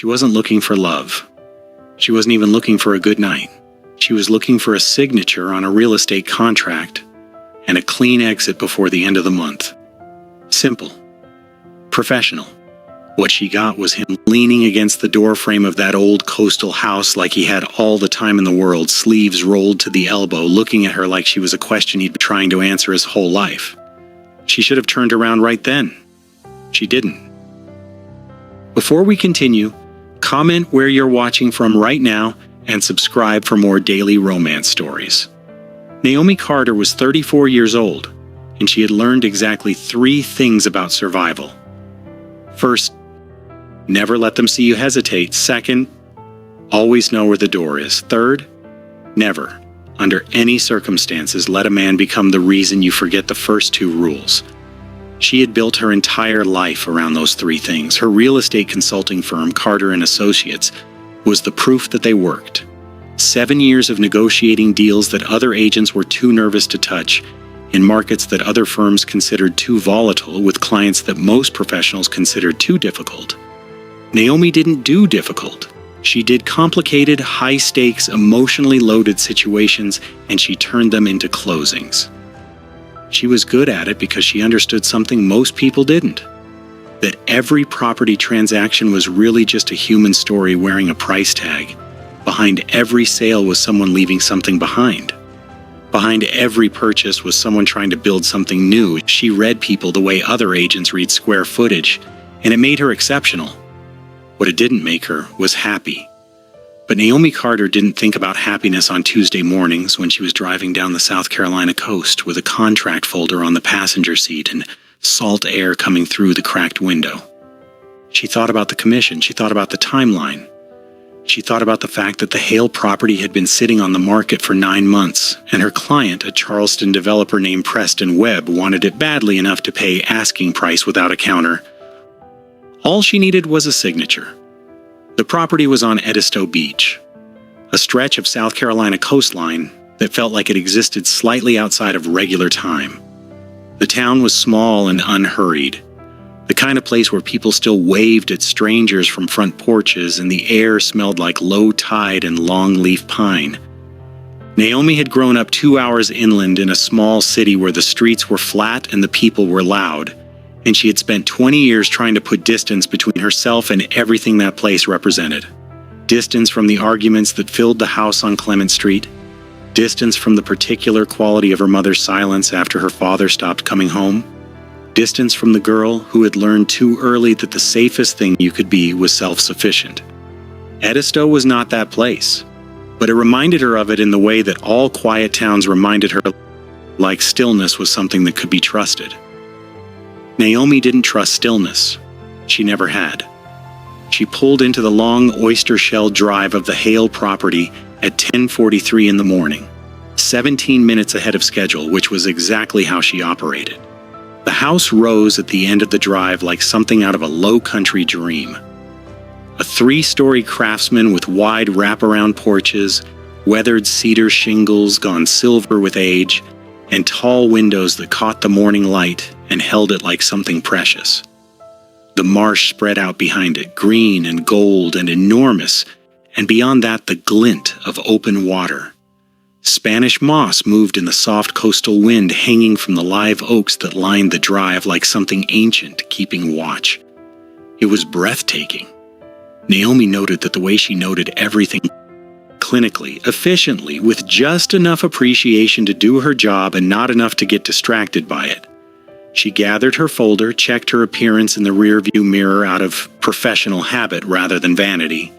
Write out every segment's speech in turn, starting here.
She wasn't looking for love. She wasn't even looking for a good night. She was looking for a signature on a real estate contract and a clean exit before the end of the month. Simple. Professional. What she got was him leaning against the doorframe of that old coastal house like he had all the time in the world, sleeves rolled to the elbow, looking at her like she was a question he'd been trying to answer his whole life. She should have turned around right then. She didn't. Before we continue, comment where you're watching from right now and subscribe for more daily romance stories. Naomi Carter was 34 years old, and she had learned exactly 3 things about survival. First, never let them see you hesitate. Second, always know where the door is. Third, never, under any circumstances, let a man become the reason you forget the first 2 rules. She had built her entire life around those 3 things. Her real estate consulting firm, Carter & Associates, was the proof that they worked. 7 years of negotiating deals that other agents were too nervous to touch, in markets that other firms considered too volatile, with clients that most professionals considered too difficult. Naomi didn't do difficult. She did complicated, high-stakes, emotionally loaded situations, and she turned them into closings. She was good at it because she understood something most people didn't. That every property transaction was really just a human story wearing a price tag. Behind every sale was someone leaving something behind. Behind every purchase was someone trying to build something new. She read people the way other agents read square footage, and it made her exceptional. What it didn't make her was happy. But Naomi Carter didn't think about happiness on Tuesday mornings when she was driving down the South Carolina coast with a contract folder on the passenger seat and salt air coming through the cracked window. She thought about the commission. She thought about the timeline. She thought about the fact that the Hale property had been sitting on the market for 9 months, and her client, a Charleston developer named Preston Webb, wanted it badly enough to pay asking price without a counter. All she needed was a signature. The property was on Edisto Beach, a stretch of South Carolina coastline that felt like it existed slightly outside of regular time. The town was small and unhurried, the kind of place where people still waved at strangers from front porches, and the air smelled like low tide and longleaf pine. Naomi had grown up 2 hours inland in a small city where the streets were flat and the people were loud, and she had spent 20 years trying to put distance between herself and everything that place represented. Distance from the arguments that filled the house on Clement Street. Distance from the particular quality of her mother's silence after her father stopped coming home. Distance from the girl who had learned too early that the safest thing you could be was self-sufficient. Edisto was not that place, but it reminded her of it in the way that all quiet towns reminded her, like stillness was something that could be trusted. Naomi didn't trust stillness. She never had. She pulled into the long oyster shell drive of the Hale property at 10:43 in the morning, 17 minutes ahead of schedule, which was exactly how she operated. The house rose at the end of the drive like something out of a low-country dream. A 3-story craftsman with wide wraparound porches, weathered cedar shingles gone silver with age, and tall windows that caught the morning light and held it like something precious. The marsh spread out behind it, green and gold and enormous, and beyond that the glint of open water. Spanish moss moved in the soft coastal wind, hanging from the live oaks that lined the drive like something ancient keeping watch. It was breathtaking. Naomi noted that the way she noted everything clinically, efficiently, with just enough appreciation to do her job and not enough to get distracted by it. She gathered her folder, checked her appearance in the rearview mirror out of professional habit rather than vanity.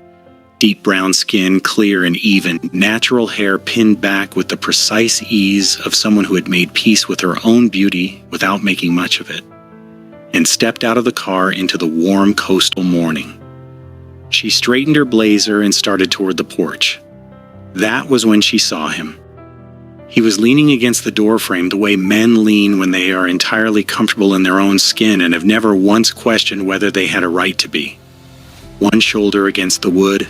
Deep brown skin, clear and even, natural hair pinned back with the precise ease of someone who had made peace with her own beauty without making much of it, and stepped out of the car into the warm coastal morning. She straightened her blazer and started toward the porch. That was when she saw him. He was leaning against the doorframe the way men lean when they are entirely comfortable in their own skin and have never once questioned whether they had a right to be. One shoulder against the wood,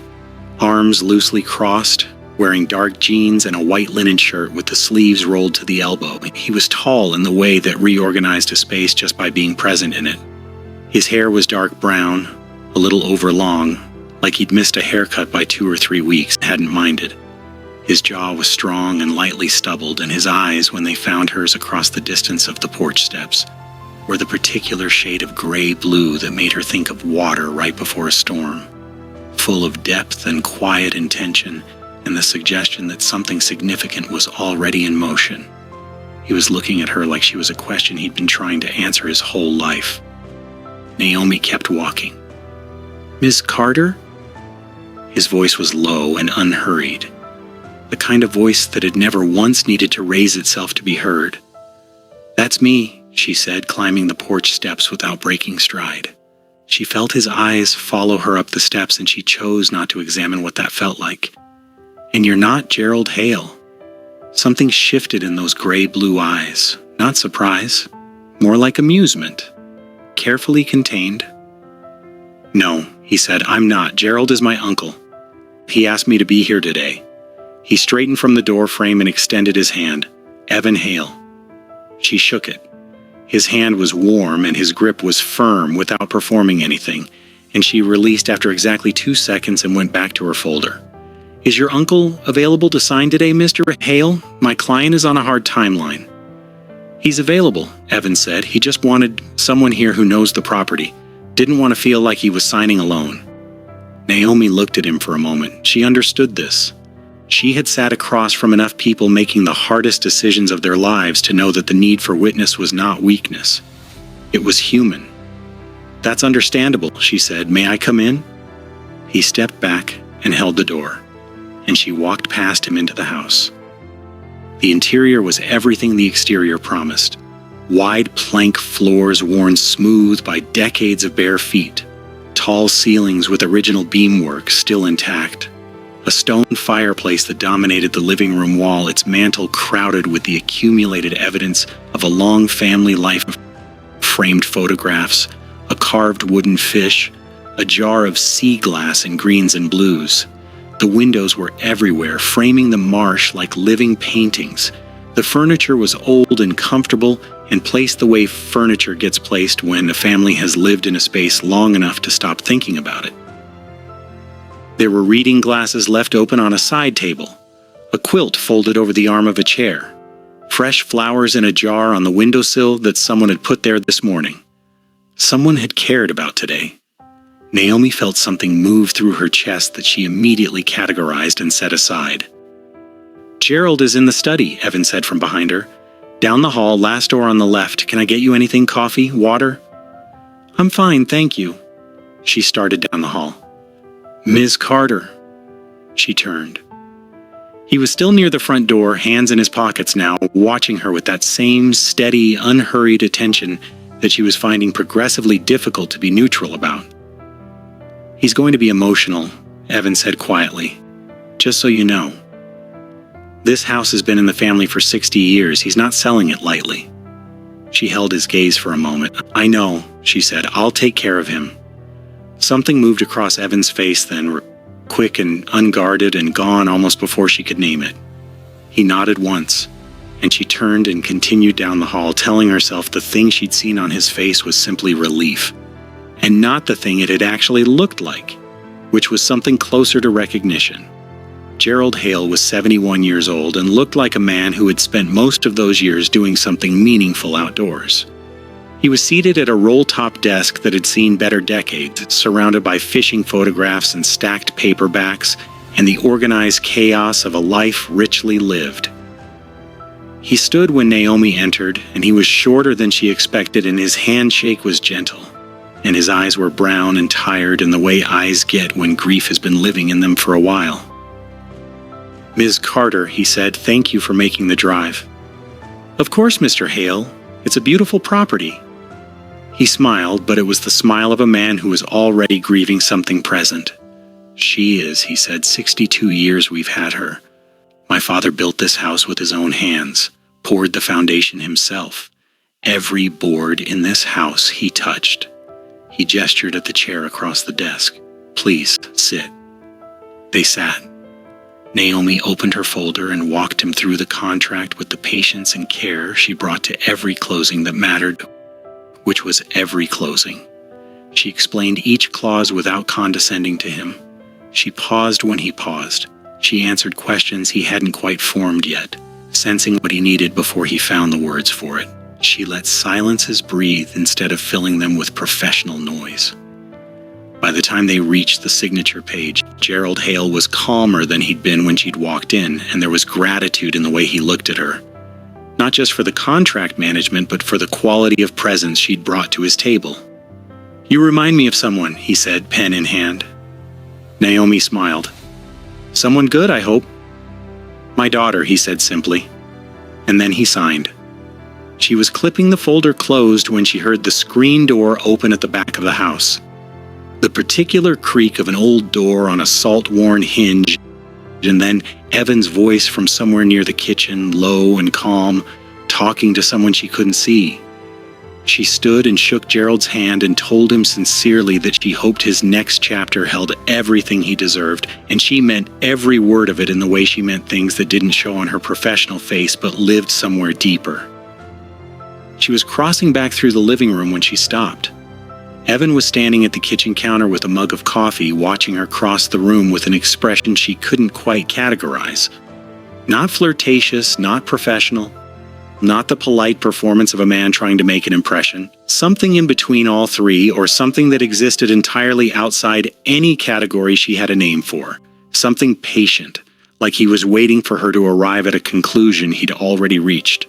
arms loosely crossed, wearing dark jeans and a white linen shirt with the sleeves rolled to the elbow. He was tall in the way that reorganized a space just by being present in it. His hair was dark brown, a little overlong, like he'd missed a haircut by 2 or 3 weeks and hadn't minded. His jaw was strong and lightly stubbled, and his eyes, when they found hers across the distance of the porch steps, were the particular shade of gray-blue that made her think of water right before a storm, full of depth and quiet intention and the suggestion that something significant was already in motion. He was looking at her like she was a question he'd been trying to answer his whole life. Naomi kept walking. "Miss Carter?" His voice was low and unhurried, the kind of voice that had never once needed to raise itself to be heard. "That's me," she said, climbing the porch steps without breaking stride. She felt his eyes follow her up the steps, and she chose not to examine what that felt like. "And you're not Gerald Hale." Something shifted in those gray-blue eyes. Not surprise, more like amusement, carefully contained. "No," he said, "I'm not. Gerald is my uncle. He asked me to be here today." He straightened from the doorframe and extended his hand. "Evan Hale." She shook it. His hand was warm and his grip was firm without performing anything, and she released after exactly 2 seconds and went back to her folder. "Is your uncle available to sign today, Mr. Hale? My client is on a hard timeline." "He's available," Evan said. "He just wanted someone here who knows the property. Didn't want to feel like he was signing alone." Naomi looked at him for a moment. She understood this. She had sat across from enough people making the hardest decisions of their lives to know that the need for witness was not weakness. It was human. "That's understandable," she said. "May I come in?" He stepped back and held the door, and she walked past him into the house. The interior was everything the exterior promised. Wide plank floors worn smooth by decades of bare feet. Tall ceilings with original beamwork still intact. A stone fireplace that dominated the living room wall, its mantel crowded with the accumulated evidence of a long family life of framed photographs, a carved wooden fish, a jar of sea glass in greens and blues. The windows were everywhere, framing the marsh like living paintings. The furniture was old and comfortable and placed the way furniture gets placed when a family has lived in a space long enough to stop thinking about it. There were reading glasses left open on a side table, a quilt folded over the arm of a chair, fresh flowers in a jar on the windowsill that someone had put there this morning. Someone had cared about today. Naomi felt something move through her chest that she immediately categorized and set aside. "Gerald is in the study," Evan said from behind her. "Down the hall, last door on the left. Can I get you anything? Coffee? Water?" "I'm fine, thank you." She started down the hall. "Ms. Carter." She turned. He was still near the front door, hands in his pockets now, watching her with that same steady, unhurried attention that she was finding progressively difficult to be neutral about. "He's going to be emotional," Evan said quietly. "Just so you know. This house has been in the family for 60 years. He's not selling it lightly." She held his gaze for a moment. "I know," she said. "I'll take care of him." Something moved across Evan's face then, quick and unguarded and gone almost before she could name it. He nodded once, and she turned and continued down the hall, telling herself the thing she'd seen on his face was simply relief, and not the thing it had actually looked like, which was something closer to recognition. Gerald Hale was 71 years old and looked like a man who had spent most of those years doing something meaningful outdoors. He was seated at a roll-top desk that had seen better decades, surrounded by fishing photographs and stacked paperbacks and the organized chaos of a life richly lived. He stood when Naomi entered, and he was shorter than she expected, and his handshake was gentle, and his eyes were brown and tired in the way eyes get when grief has been living in them for a while. "Ms. Carter," he said, "thank you for making the drive." "Of course, Mr. Hale. It's a beautiful property." He smiled, but it was the smile of a man who was already grieving something present. "She is," he said. 62 years we've had her. My father built this house with his own hands, poured the foundation himself. Every board in this house he touched." He gestured at the chair across the desk. "Please, sit." They sat. Naomi opened her folder and walked him through the contract with the patience and care she brought to every closing that mattered, which was every closing. She explained each clause without condescending to him, She paused when he paused. She answered questions he hadn't quite formed yet, sensing what he needed before he found the words for it. She let silences breathe instead of filling them with professional noise. By the time they reached the signature page, Gerald Hale was calmer than he'd been when she'd walked in, and there was gratitude in the way he looked at her. Not just for the contract management, but for the quality of presence she'd brought to his table. "You remind me of someone," he said, pen in hand. Naomi smiled. "Someone good, I hope." "My daughter," he said simply. And then he signed. She was clipping the folder closed when she heard the screen door open at the back of the house. The particular creak of an old door on a salt-worn hinge, and then Evan's voice from somewhere near the kitchen, low and calm, talking to someone she couldn't see. She stood and shook Gerald's hand and told him sincerely that she hoped his next chapter held everything he deserved, and she meant every word of it in the way she meant things that didn't show on her professional face but lived somewhere deeper. She was crossing back through the living room when she stopped. Evan was standing at the kitchen counter with a mug of coffee, watching her cross the room with an expression she couldn't quite categorize. Not flirtatious, not professional, not the polite performance of a man trying to make an impression. Something in between all three, or something that existed entirely outside any category she had a name for. Something patient, like he was waiting for her to arrive at a conclusion he'd already reached.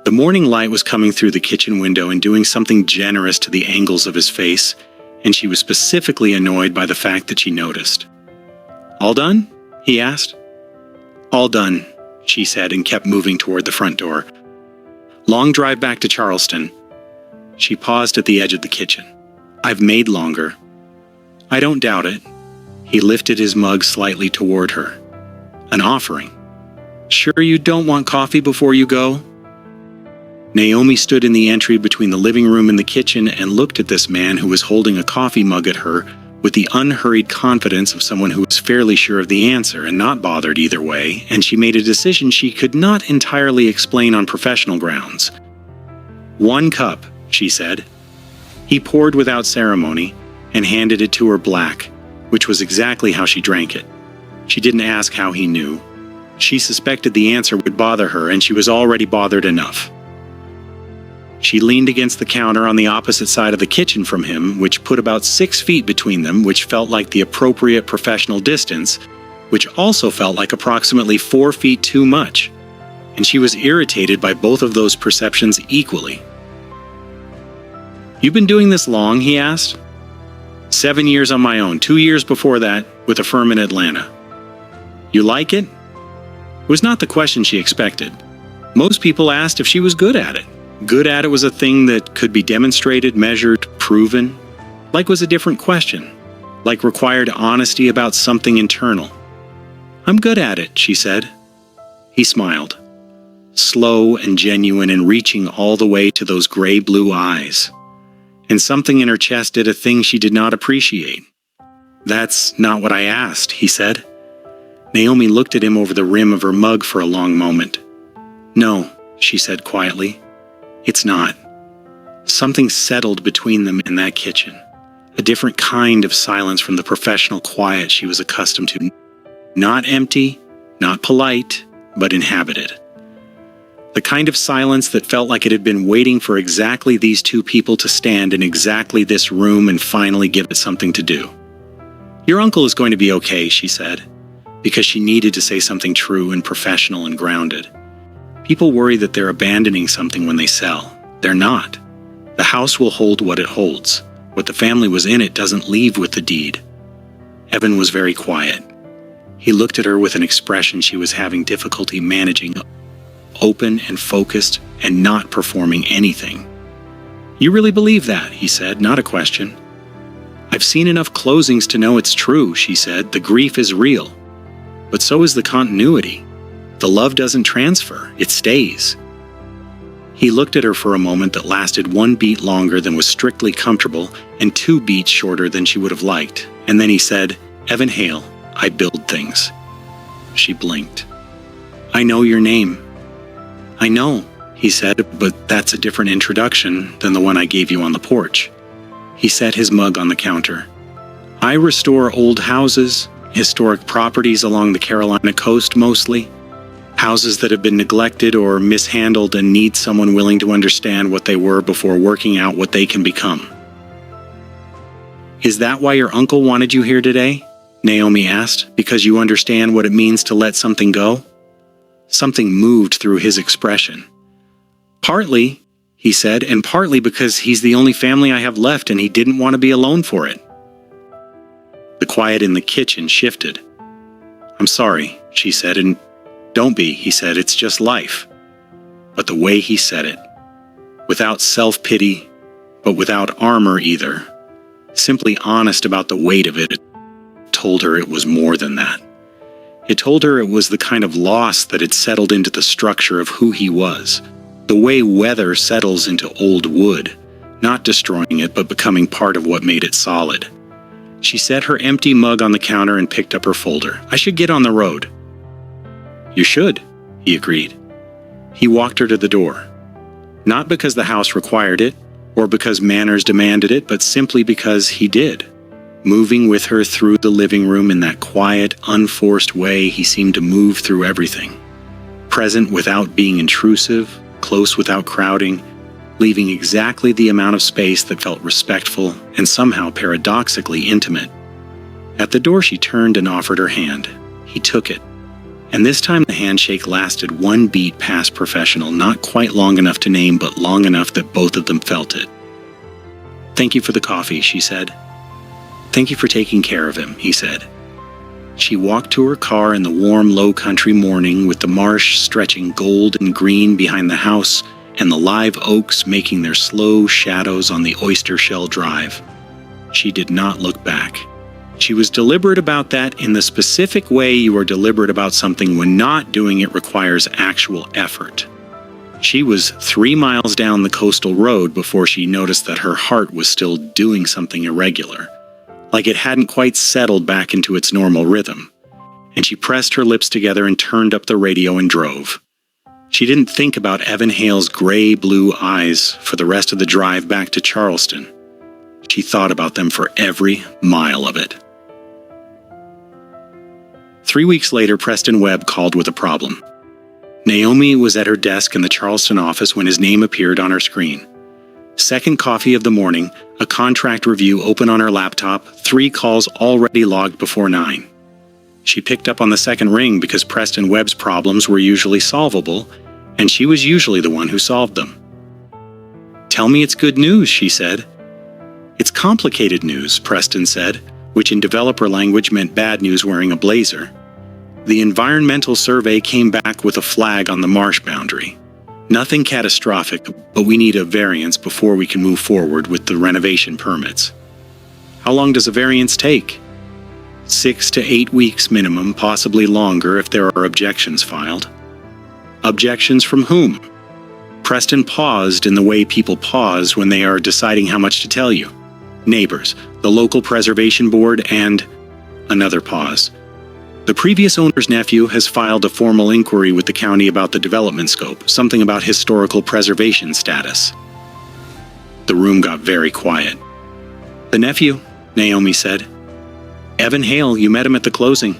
The morning light was coming through the kitchen window and doing something generous to the angles of his face, and she was specifically annoyed by the fact that she noticed. "All done?" he asked. "All done," she said, and kept moving toward the front door. "Long drive back to Charleston." She paused at the edge of the kitchen. "I've made longer." "I don't doubt it." He lifted his mug slightly toward her. "An offering." "Sure you don't want coffee before you go?" Naomi stood in the entry between the living room and the kitchen and looked at this man who was holding a coffee mug at her with the unhurried confidence of someone who was fairly sure of the answer and not bothered either way, and she made a decision she could not entirely explain on professional grounds. "1 cup," she said. He poured without ceremony and handed it to her black, which was exactly how she drank it. She didn't ask how he knew. She suspected the answer would bother her, and she was already bothered enough. She leaned against the counter on the opposite side of the kitchen from him, which put about 6 feet between them, which felt like the appropriate professional distance, which also felt like approximately 4 feet too much. And she was irritated by both of those perceptions equally. "You've been doing this long?" he asked. 7 years on my own, 2 years before that with a firm in Atlanta. "You like it?" It was not the question she expected. Most people asked if she was good at it. Good at it was a thing that could be demonstrated, measured, proven. Like was a different question. Like required honesty about something internal. "I'm good at it," she said. He smiled. Slow and genuine and reaching all the way to those gray-blue eyes. And something in her chest did a thing she did not appreciate. "That's not what I asked," he said. Naomi looked at him over the rim of her mug for a long moment. "No," she said quietly. "It's not." Something settled between them in that kitchen. A different kind of silence from the professional quiet she was accustomed to. Not empty, not polite, but inhabited. The kind of silence that felt like it had been waiting for exactly these two people to stand in exactly this room and finally give it something to do. "Your uncle is going to be okay," she said, because she needed to say something true and professional and grounded. People worry that they're abandoning something when they sell. They're not. The house will hold what it holds. What the family was in it doesn't leave with the deed. Evan was very quiet. He looked at her with an expression she was having difficulty managing, open and focused and not performing anything. "You really believe that?" he said, not a question. "I've seen enough closings to know it's true," she said. "The grief is real. But so is the continuity. The love doesn't transfer, it stays." He looked at her for a moment that lasted 1 beat longer than was strictly comfortable and 2 beats shorter than she would have liked. And then he said, "Evan Hale, I build things." She blinked. "I know your name." "I know," he said, "but that's a different introduction than the one I gave you on the porch." He set his mug on the counter. I restore old houses, historic properties along the Carolina coast mostly, houses that have been neglected or mishandled and need someone willing to understand what they were before working out what they can become. Is that why your uncle wanted you here today? Naomi asked, because you understand what it means to let something go? Something moved through his expression. Partly, he said, and partly because he's the only family I have left and he didn't want to be alone for it. The quiet in the kitchen shifted. I'm sorry, she said, and don't be, he said, it's just life. But the way he said it, without self-pity, but without armor either, simply honest about the weight of it, told her it was more than that. It told her it was the kind of loss that had settled into the structure of who he was, the way weather settles into old wood, not destroying it but becoming part of what made it solid. She set her empty mug on the counter and picked up her folder. I should get on the road. You should, he agreed. He walked her to the door. Not because the house required it, or because manners demanded it, but simply because he did. Moving with her through the living room in that quiet, unforced way he seemed to move through everything. Present without being intrusive, close without crowding, leaving exactly the amount of space that felt respectful and somehow paradoxically intimate. At the door she turned and offered her hand. He took it. And this time the handshake lasted one beat past professional, not quite long enough to name, but long enough that both of them felt it. Thank you for the coffee, she said. Thank you for taking care of him, he said. She walked to her car in the warm, low-country morning with the marsh stretching gold and green behind the house and the live oaks making their slow shadows on the oyster shell drive. She did not look back. She was deliberate about that in the specific way you are deliberate about something when not doing it requires actual effort. She was 3 miles down the coastal road before she noticed that her heart was still doing something irregular, like it hadn't quite settled back into its normal rhythm. And she pressed her lips together and turned up the radio and drove. She didn't think about Evan Hale's gray-blue eyes for the rest of the drive back to Charleston. She thought about them for every mile of it. 3 weeks later, Preston Webb called with a problem. Naomi was at her desk in the Charleston office when his name appeared on her screen. Second coffee of the morning, a contract review open on her laptop, 3 calls already logged before 9. She picked up on the second ring because Preston Webb's problems were usually solvable, and she was usually the one who solved them. Tell me it's good news, she said. It's complicated news, Preston said, which in developer language meant bad news wearing a blazer. The environmental survey came back with a flag on the marsh boundary. Nothing catastrophic, but we need a variance before we can move forward with the renovation permits. How long does a variance take? 6 to 8 weeks minimum, possibly longer if there are objections filed. Objections from whom? Preston paused in the way people pause when they are deciding how much to tell you. Neighbors, the local preservation board, and another pause. The previous owner's nephew has filed a formal inquiry with the county about the development scope, something about historical preservation status. The room got very quiet. The nephew, Naomi said. Evan Hale, you met him at the closing.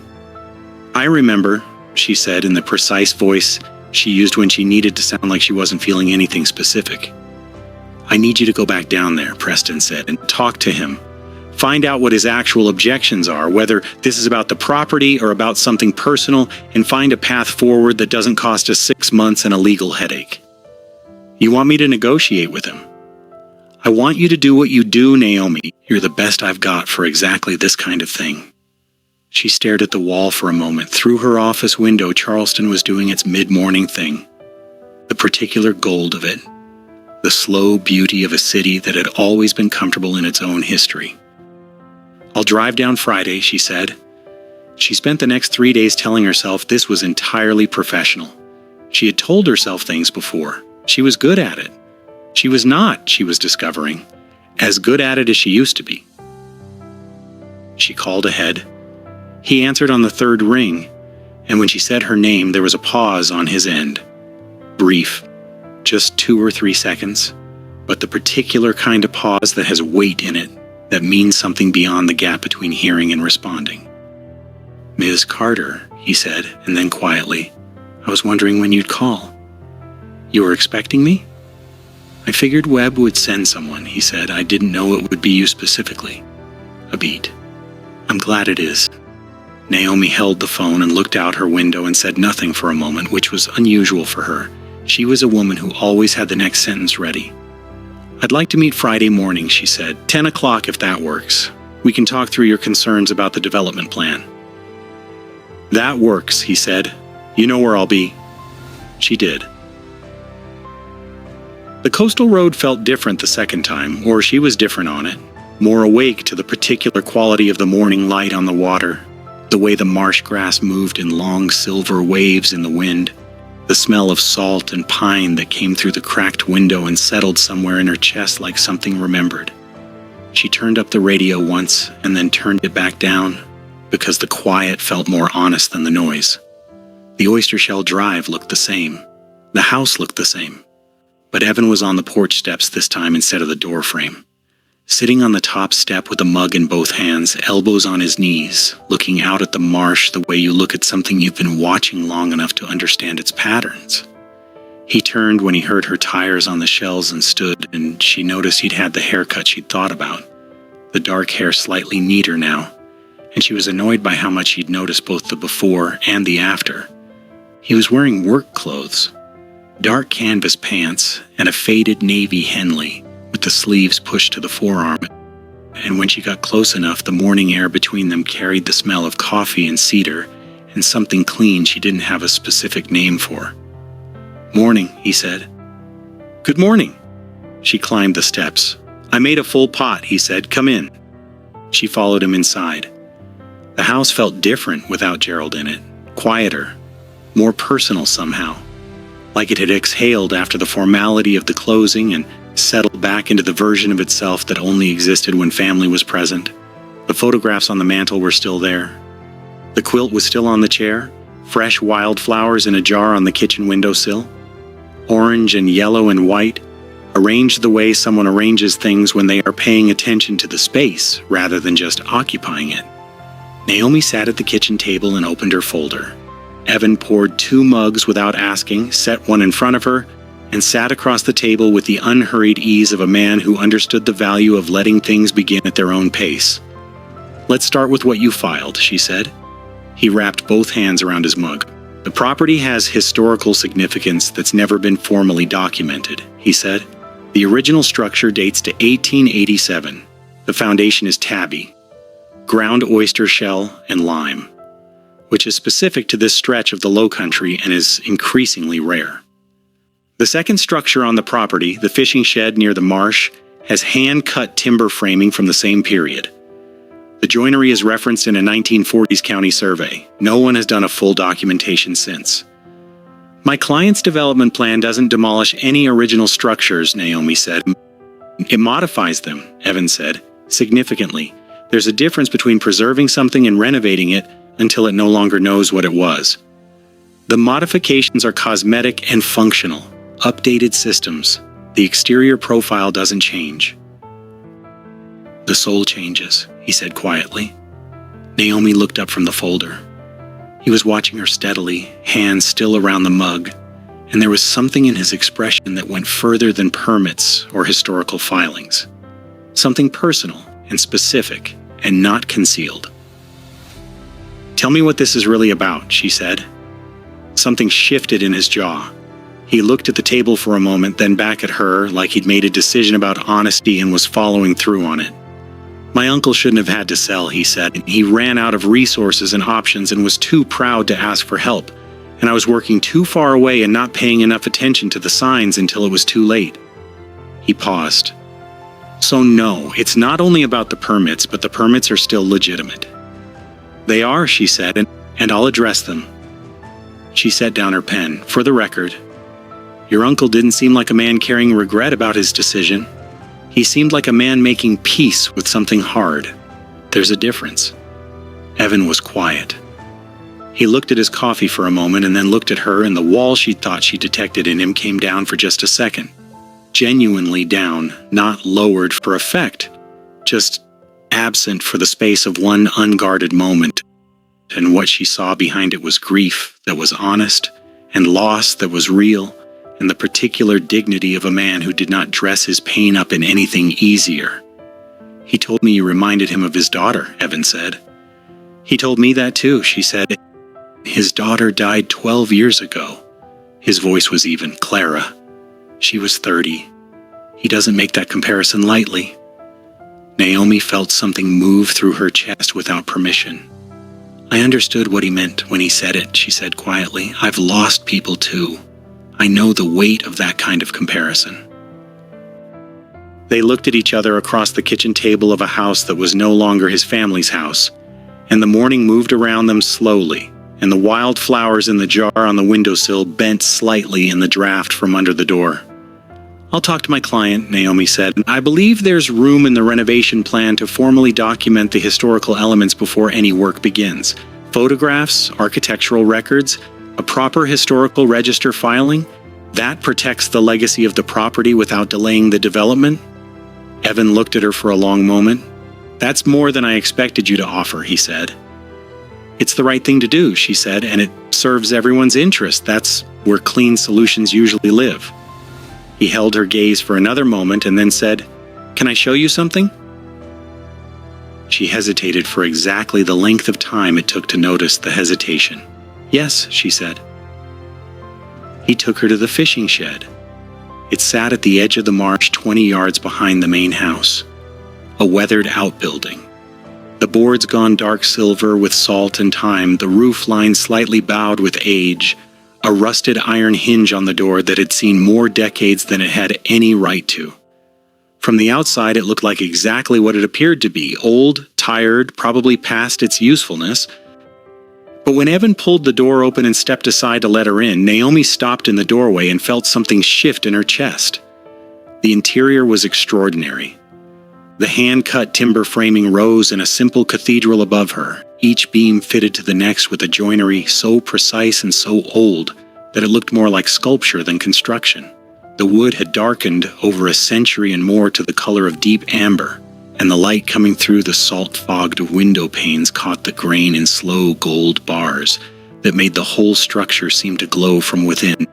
I remember, she said in the precise voice she used when she needed to sound like she wasn't feeling anything specific. I need you to go back down there, Preston said, and talk to him. Find out what his actual objections are, whether this is about the property or about something personal, and find a path forward that doesn't cost us 6 months and a legal headache. You want me to negotiate with him? I want you to do what you do, Naomi. You're the best I've got for exactly this kind of thing. She stared at the wall for a moment. Through her office window, Charleston was doing its mid-morning thing. The particular gold of it. The slow beauty of a city that had always been comfortable in its own history. I'll drive down Friday, she said. She spent the next 3 days telling herself this was entirely professional. She had told herself things before. She was good at it. She was not, she was discovering, as good at it as she used to be. She called ahead. He answered on the 3rd ring, and when she said her name, there was a pause on his end. Brief, just 2 or 3 seconds, but the particular kind of pause that has weight in it. that means something beyond the gap between hearing and responding. "Ms. Carter," he said, and then quietly, "I was wondering when you'd call." "You were expecting me?" "I figured Webb would send someone," he said. "I didn't know it would be you specifically." A beat. "I'm glad it is." Naomi held the phone and looked out her window and said nothing for a moment, which was unusual for her. She was a woman who always had the next sentence ready. "I'd like to meet Friday morning," she said. 10 o'clock if that works. We can talk through your concerns about the development plan." "That works," he said. "You know where I'll be." She did. The coastal road felt different the second time, or she was different on it, more awake to the particular quality of the morning light on the water, the way the marsh grass moved in long silver waves in the wind, the smell of salt and pine that came through the cracked window and settled somewhere in her chest like something remembered. She turned up the radio once and then turned it back down, because the quiet felt more honest than the noise. The oyster shell drive looked the same. The house looked the same. But Evan was on the porch steps this time instead of the doorframe. Sitting on the top step with a mug in both hands, elbows on his knees, looking out at the marsh the way you look at something you've been watching long enough to understand its patterns. He turned when he heard her tires on the shells and stood, and she noticed he'd had the haircut she'd thought about. The dark hair slightly neater now, and she was annoyed by how much he'd noticed both the before and the after. He was wearing work clothes, dark canvas pants and a faded navy Henley, with the sleeves pushed to the forearm, and when she got close enough, the morning air between them carried the smell of coffee and cedar, and something clean she didn't have a specific name for. "Morning," he said. "Good morning." She climbed the steps. "I made a full pot," he said. "Come in." She followed him inside. The house felt different without Gerald in it, quieter, more personal somehow, like it had exhaled after the formality of the closing and settled back into the version of itself that only existed when family was present. The photographs on the mantel were still there. The quilt was still on the chair, fresh wildflowers in a jar on the kitchen windowsill. Orange and yellow and white, arranged the way someone arranges things when they are paying attention to the space rather than just occupying it. Naomi sat at the kitchen table and opened her folder. Evan poured 2 mugs without asking, set one in front of her, and sat across the table with the unhurried ease of a man who understood the value of letting things begin at their own pace. "Let's start with what you filed," she said. He wrapped both hands around his mug. "The property has historical significance that's never been formally documented," he said. "The original structure dates to 1887. The foundation is tabby, ground oyster shell, and lime, which is specific to this stretch of the Low Country and is increasingly rare. The second structure on the property, the fishing shed near the marsh, has hand-cut timber framing from the same period. The joinery is referenced in a 1940s county survey. No one has done a full documentation since. My client's development plan doesn't demolish any original structures," Naomi said. "It modifies them," Evan said, "significantly. There's a difference between preserving something and renovating it until it no longer knows what it was. The modifications are cosmetic and functional, updated systems. The exterior profile doesn't change." "The soul changes," he said quietly. Naomi looked up from the folder. He was watching her steadily, hands still around the mug, and there was something in his expression that went further than permits or historical filings. Something personal and specific and not concealed. "Tell me what this is really about," she said. Something shifted in his jaw. He looked at the table for a moment, then back at her, like he'd made a decision about honesty and was following through on it. "My uncle shouldn't have had to sell," he said. "He ran out of resources and options and was too proud to ask for help, and I was working too far away and not paying enough attention to the signs until it was too late." He paused. "So no, it's not only about the permits, but the permits are still legitimate." "They are," she said, and I'll address them." She set down her pen. "For the record, your uncle didn't seem like a man carrying regret about his decision. He seemed like a man making peace with something hard. There's a difference." Evan was quiet. He looked at his coffee for a moment and then looked at her, and the wall she thought she detected in him came down for just a second. Genuinely down, not lowered for effect, just absent for the space of one unguarded moment, and what she saw behind it was grief that was honest, and loss that was real, and the particular dignity of a man who did not dress his pain up in anything easier. "He told me you reminded him of his daughter," Evan said. "He told me that too," she said. "His daughter died 12 years ago." His voice was even. "Clara. She was 30. He doesn't make that comparison lightly." Naomi felt something move through her chest without permission. "I understood what he meant when he said it," she said quietly. "I've lost people too. I know the weight of that kind of comparison." They looked at each other across the kitchen table of a house that was no longer his family's house, and the morning moved around them slowly, and the wild flowers in the jar on the windowsill bent slightly in the draft from under the door. "I'll talk to my client," Naomi said. "I believe there's room in the renovation plan to formally document the historical elements before any work begins. Photographs, architectural records, a proper historical register filing. That protects the legacy of the property without delaying the development." Evan looked at her for a long moment. "That's more than I expected you to offer," he said. "It's the right thing to do," she said, "and it serves everyone's interest. That's where clean solutions usually live." He held her gaze for another moment and then said, "Can I show you something?" She hesitated for exactly the length of time it took to notice the hesitation. "Yes," she said. He took her to the fishing shed. It sat at the edge of the marsh 20 yards behind the main house. A weathered outbuilding. The boards gone dark silver with salt and time, the roof line slightly bowed with age, a rusted iron hinge on the door that had seen more decades than it had any right to. From the outside, it looked like exactly what it appeared to be, old, tired, probably past its usefulness. But when Evan pulled the door open and stepped aside to let her in, Naomi stopped in the doorway and felt something shift in her chest. The interior was extraordinary. The hand-cut timber framing rose in a simple cathedral above her, each beam fitted to the next with a joinery so precise and so old that it looked more like sculpture than construction. The wood had darkened over a century and more to the color of deep amber, and the light coming through the salt-fogged window panes caught the grain in slow gold bars that made the whole structure seem to glow from within,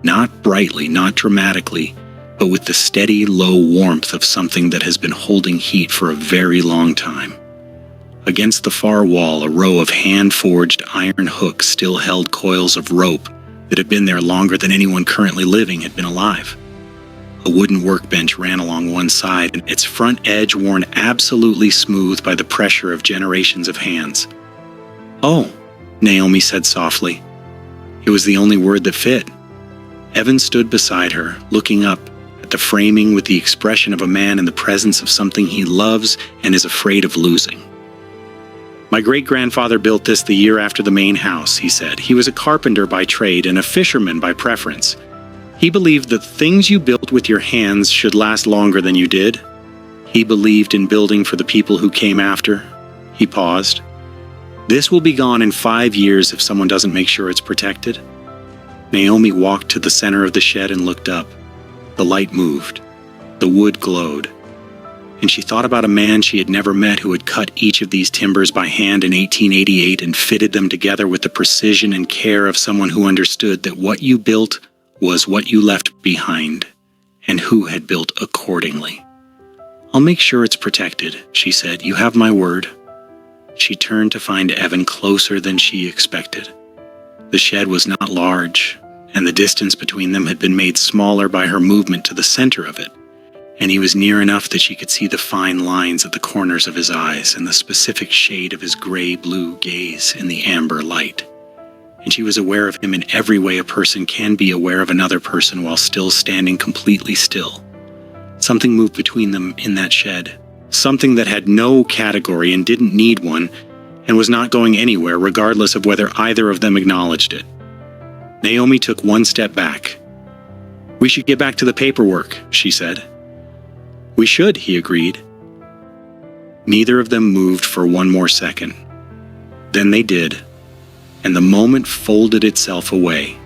not brightly, not dramatically, but with the steady, low warmth of something that has been holding heat for a very long time. Against the far wall, a row of hand-forged iron hooks still held coils of rope that had been there longer than anyone currently living had been alive. A wooden workbench ran along one side, and its front edge worn absolutely smooth by the pressure of generations of hands. "Oh," Naomi said softly. It was the only word that fit. Evan stood beside her, looking up at the framing with the expression of a man in the presence of something he loves and is afraid of losing. "My great-grandfather built this the year after the main house," he said. "He was a carpenter by trade and a fisherman by preference. He believed that things you built with your hands should last longer than you did. He believed in building for the people who came after." He paused. "This will be gone in 5 years if someone doesn't make sure it's protected." Naomi walked to the center of the shed and looked up. The light moved. The wood glowed. And she thought about a man she had never met who had cut each of these timbers by hand in 1888 and fitted them together with the precision and care of someone who understood that what you built was what you left behind, and who had built accordingly. "I'll make sure it's protected," she said. "You have my word." She turned to find Evan closer than she expected. The shed was not large, and the distance between them had been made smaller by her movement to the center of it, and he was near enough that she could see the fine lines at the corners of his eyes and the specific shade of his gray-blue gaze in the amber light. And she was aware of him in every way a person can be aware of another person while still standing completely still. Something moved between them in that shed, something that had no category and didn't need one, and was not going anywhere regardless of whether either of them acknowledged it. Naomi took one step back. "We should get back to the paperwork," she said. "We should," he agreed. Neither of them moved for one more second. Then they did, and the moment folded itself away.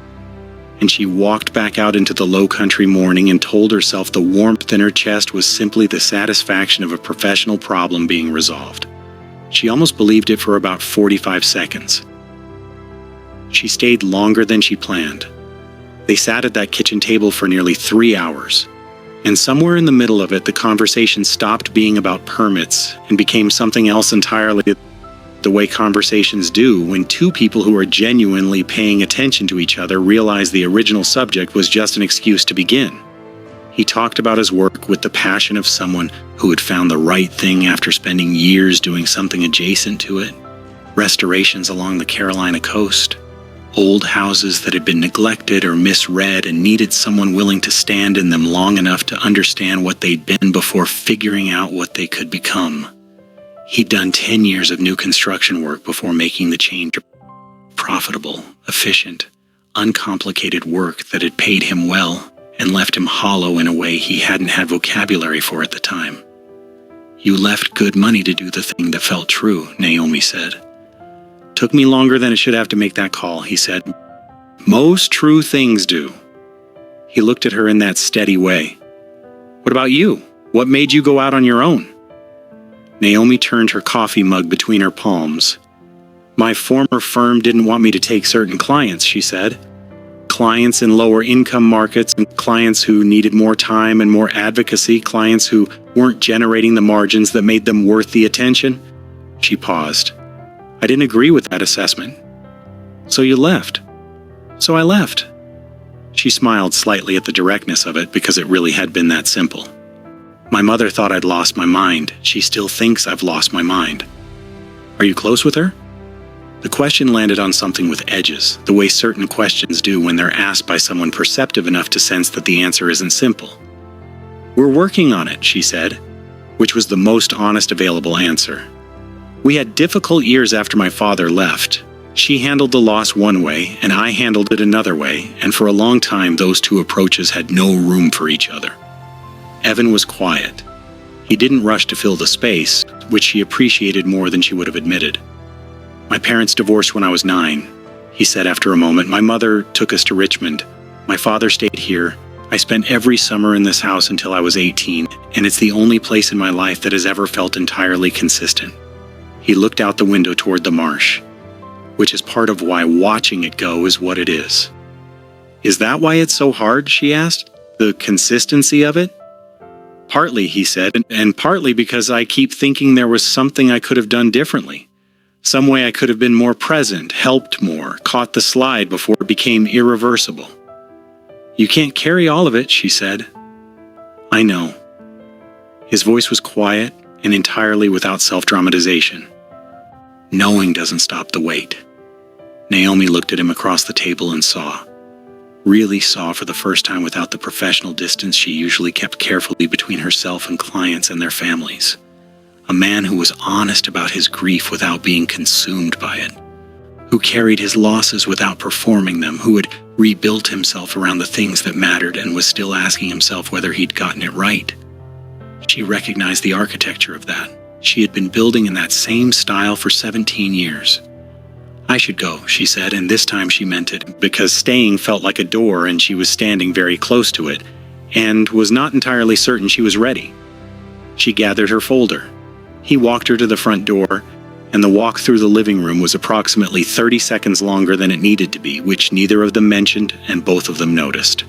and she walked back out into the low country morning and told herself the warmth in her chest was simply the satisfaction of a professional problem being resolved. She almost believed it for about 45 seconds. She stayed longer than she planned. They sat at that kitchen table for nearly 3 hours, and somewhere in the middle of it, the conversation stopped being about permits and became something else entirely, the way conversations do when two people who are genuinely paying attention to each other realize the original subject was just an excuse to begin. He talked about his work with the passion of someone who had found the right thing after spending years doing something adjacent to it. Restorations along the Carolina coast. Old houses that had been neglected or misread and needed someone willing to stand in them long enough to understand what they'd been before figuring out what they could become. He'd done 10 years of new construction work before making the change. Profitable, efficient, uncomplicated work that had paid him well and left him hollow in a way he hadn't had vocabulary for at the time. "You left good money to do the thing that felt true," Naomi said. "Took me longer than it should have to make that call," he said. "Most true things do." He looked at her in that steady way. "What about you? What made you go out on your own?" Naomi turned her coffee mug between her palms. "My former firm didn't want me to take certain clients," she said. "Clients in lower income markets and clients who needed more time and more advocacy, clients who weren't generating the margins that made them worth the attention." She paused. "I didn't agree with that assessment." "So you left?" "So I left." She smiled slightly at the directness of it because it really had been that simple. "My mother thought I'd lost my mind. She still thinks I've lost my mind." "Are you close with her?" The question landed on something with edges, the way certain questions do when they're asked by someone perceptive enough to sense that the answer isn't simple. "We're working on it," she said, which was the most honest available answer. "We had difficult years after my father left. She handled the loss one way, and I handled it another way, and for a long time those two approaches had no room for each other." Evan was quiet. He didn't rush to fill the space, which she appreciated more than she would have admitted. "My parents divorced when I was 9, he said after a moment. "My mother took us to Richmond. My father stayed here. I spent every summer in this house until I was 18, and it's the only place in my life that has ever felt entirely consistent." He looked out the window toward the marsh, which is part of why watching it go is what it is. "Is that why it's so hard?" she asked. "The consistency of it?" "Partly," he said, "and partly because I keep thinking there was something I could have done differently. Some way I could have been more present, helped more, caught the slide before it became irreversible." "You can't carry all of it," she said. "I know." His voice was quiet and entirely without self-dramatization. "Knowing doesn't stop the weight." Naomi looked at him across the table and saw. Really saw for the first time without the professional distance she usually kept carefully between herself and clients and their families. A man who was honest about his grief without being consumed by it, who carried his losses without performing them, who had rebuilt himself around the things that mattered and was still asking himself whether he'd gotten it right. She recognized the architecture of that. She had been building in that same style for 17 years. "I should go," she said, and this time she meant it, because staying felt like a door and she was standing very close to it, and was not entirely certain she was ready. She gathered her folder. He walked her to the front door, and the walk through the living room was approximately 30 seconds longer than it needed to be, which neither of them mentioned and both of them noticed.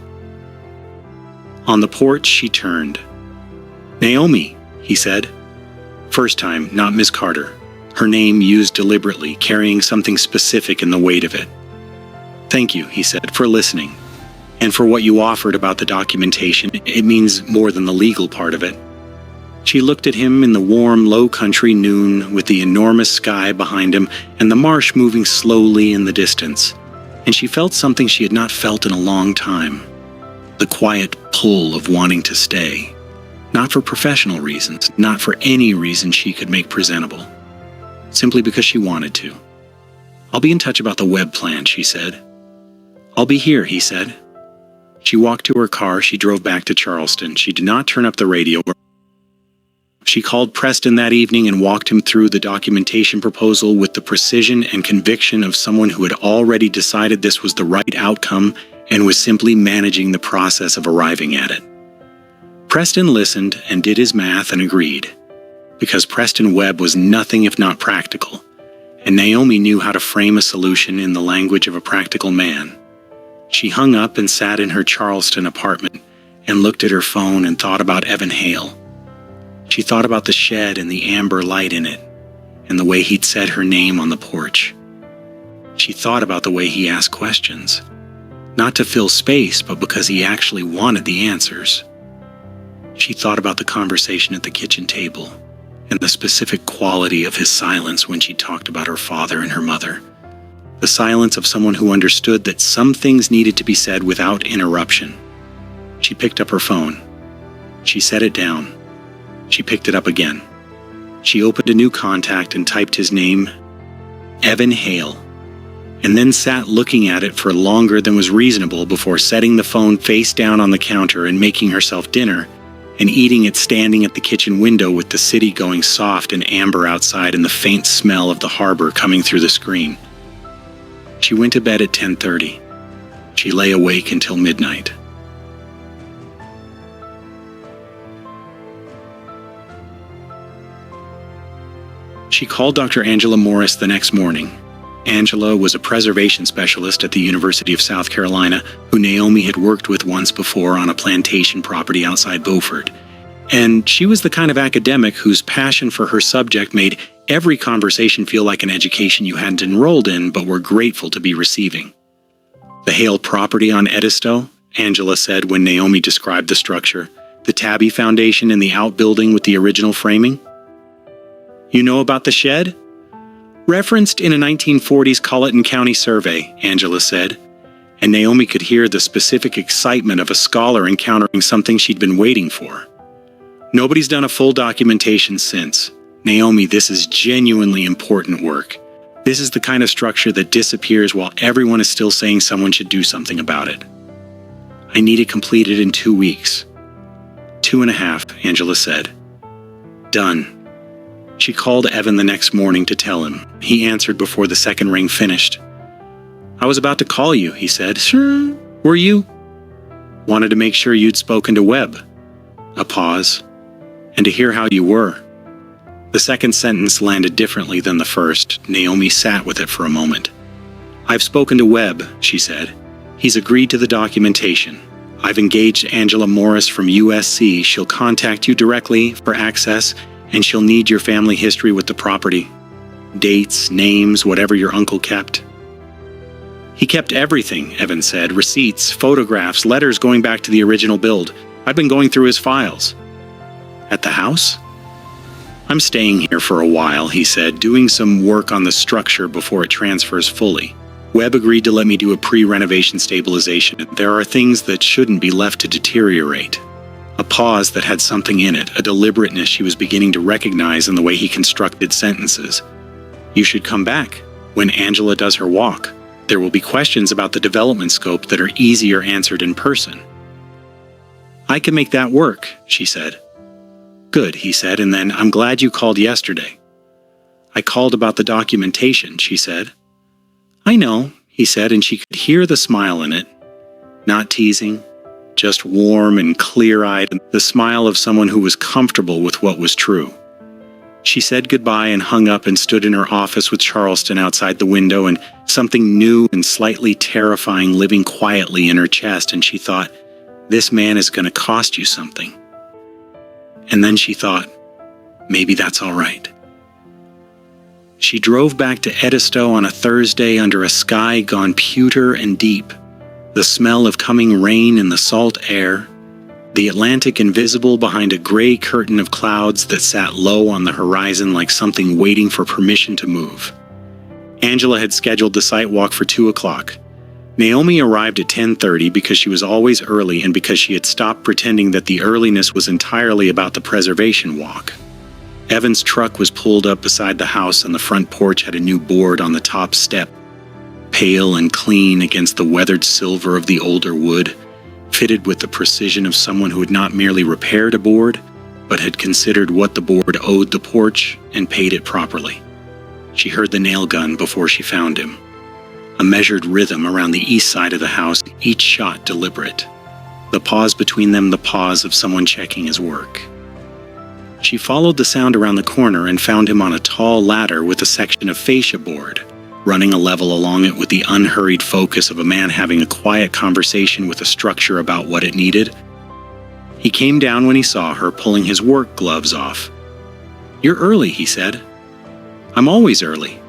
On the porch, she turned. "Naomi," he said. First time, not Miss Carter. Her name used deliberately, carrying something specific in the weight of it. "Thank you," he said, "for listening. And for what you offered about the documentation. It means more than the legal part of it." She looked at him in the warm, low-country noon with the enormous sky behind him and the marsh moving slowly in the distance, and she felt something she had not felt in a long time. The quiet pull of wanting to stay. Not for professional reasons, not for any reason she could make presentable. Simply because she wanted to. "I'll be in touch about the web plan," she said. "I'll be here," he said. She walked to her car. She drove back to Charleston. She did not turn up the radio. She called Preston that evening and walked him through the documentation proposal with the precision and conviction of someone who had already decided this was the right outcome and was simply managing the process of arriving at it. Preston listened and did his math and agreed, because Preston Webb was nothing if not practical, and Naomi knew how to frame a solution in the language of a practical man. She hung up and sat in her Charleston apartment and looked at her phone and thought about Evan Hale. She thought about the shed and the amber light in it, and the way he'd said her name on the porch. She thought about the way he asked questions, not to fill space, but because he actually wanted the answers. She thought about the conversation at the kitchen table, and the specific quality of his silence when she talked about her father and her mother. The silence of someone who understood that some things needed to be said without interruption. She picked up her phone. She set it down. She picked it up again. She opened a new contact and typed his name, Evan Hale, and then sat looking at it for longer than was reasonable before setting the phone face down on the counter and making herself dinner and eating it standing at the kitchen window with the city going soft and amber outside and the faint smell of the harbor coming through the screen. She went to bed at 10:30. She lay awake until midnight. She called Dr. Angela Morris the next morning. Angela was a preservation specialist at the University of South Carolina who Naomi had worked with once before on a plantation property outside Beaufort. And she was the kind of academic whose passion for her subject made every conversation feel like an education you hadn't enrolled in but were grateful to be receiving. The Hale property on Edisto, Angela said when Naomi described the structure, the Tabby Foundation in the outbuilding with the original framing. You know about the shed? Referenced in a 1940s Colleton County survey, Angela said, and Naomi could hear the specific excitement of a scholar encountering something she'd been waiting for. Nobody's done a full documentation since. Naomi, this is genuinely important work. This is the kind of structure that disappears while everyone is still saying someone should do something about it. I need it completed in 2 weeks. 2.5, Angela said. Done. She called Evan the next morning to tell him. He answered before the second ring finished. I was about to call you, he said. Sure. Were you? Wanted to make sure you'd spoken to Webb. A pause. And to hear how you were. The second sentence landed differently than the first. Naomi sat with it for a moment. I've spoken to Webb, she said. He's agreed to the documentation. I've engaged Angela Morris from USC. She'll contact you directly for access, and she'll need your family history with the property. Dates, names, whatever your uncle kept. He kept everything, Evan said. Receipts, photographs, letters going back to the original build. I've been going through his files. At the house? I'm staying here for a while, he said, doing some work on the structure before it transfers fully. Webb agreed to let me do a pre-renovation stabilization. There are things that shouldn't be left to deteriorate. A pause that had something in it, a deliberateness she was beginning to recognize in the way he constructed sentences. You should come back when Angela does her walk. There will be questions about the development scope that are easier answered in person. I can make that work, she said. Good, he said, and then, I'm glad you called yesterday. I called about the documentation, she said. I know, he said, and she could hear the smile in it. Not teasing, just warm and clear-eyed, the smile of someone who was comfortable with what was true. She said goodbye and hung up and stood in her office with Charleston outside the window and something new and slightly terrifying living quietly in her chest, and she thought, this man is going to cost you something. And then she thought, maybe that's all right. She drove back to Edisto on a Thursday under a sky gone pewter and deep, the smell of coming rain in the salt air, the Atlantic invisible behind a gray curtain of clouds that sat low on the horizon like something waiting for permission to move. Angela had scheduled the site walk for 2 o'clock. Naomi arrived at 10:30 because she was always early and because she had stopped pretending that the earliness was entirely about the preservation walk. Evan's truck was pulled up beside the house and the front porch had a new board on the top step, pale and clean against the weathered silver of the older wood, fitted with the precision of someone who had not merely repaired a board, but had considered what the board owed the porch and paid it properly. She heard the nail gun before she found him. a measured rhythm around the east side of the house, each shot deliberate. The pause between them, the pause of someone checking his work. She followed the sound around the corner and found him on a tall ladder with a section of fascia board, running a level along it with the unhurried focus of a man having a quiet conversation with a structure about what it needed. He came down when he saw her, pulling his work gloves off. "You're early," he said. "I'm always early."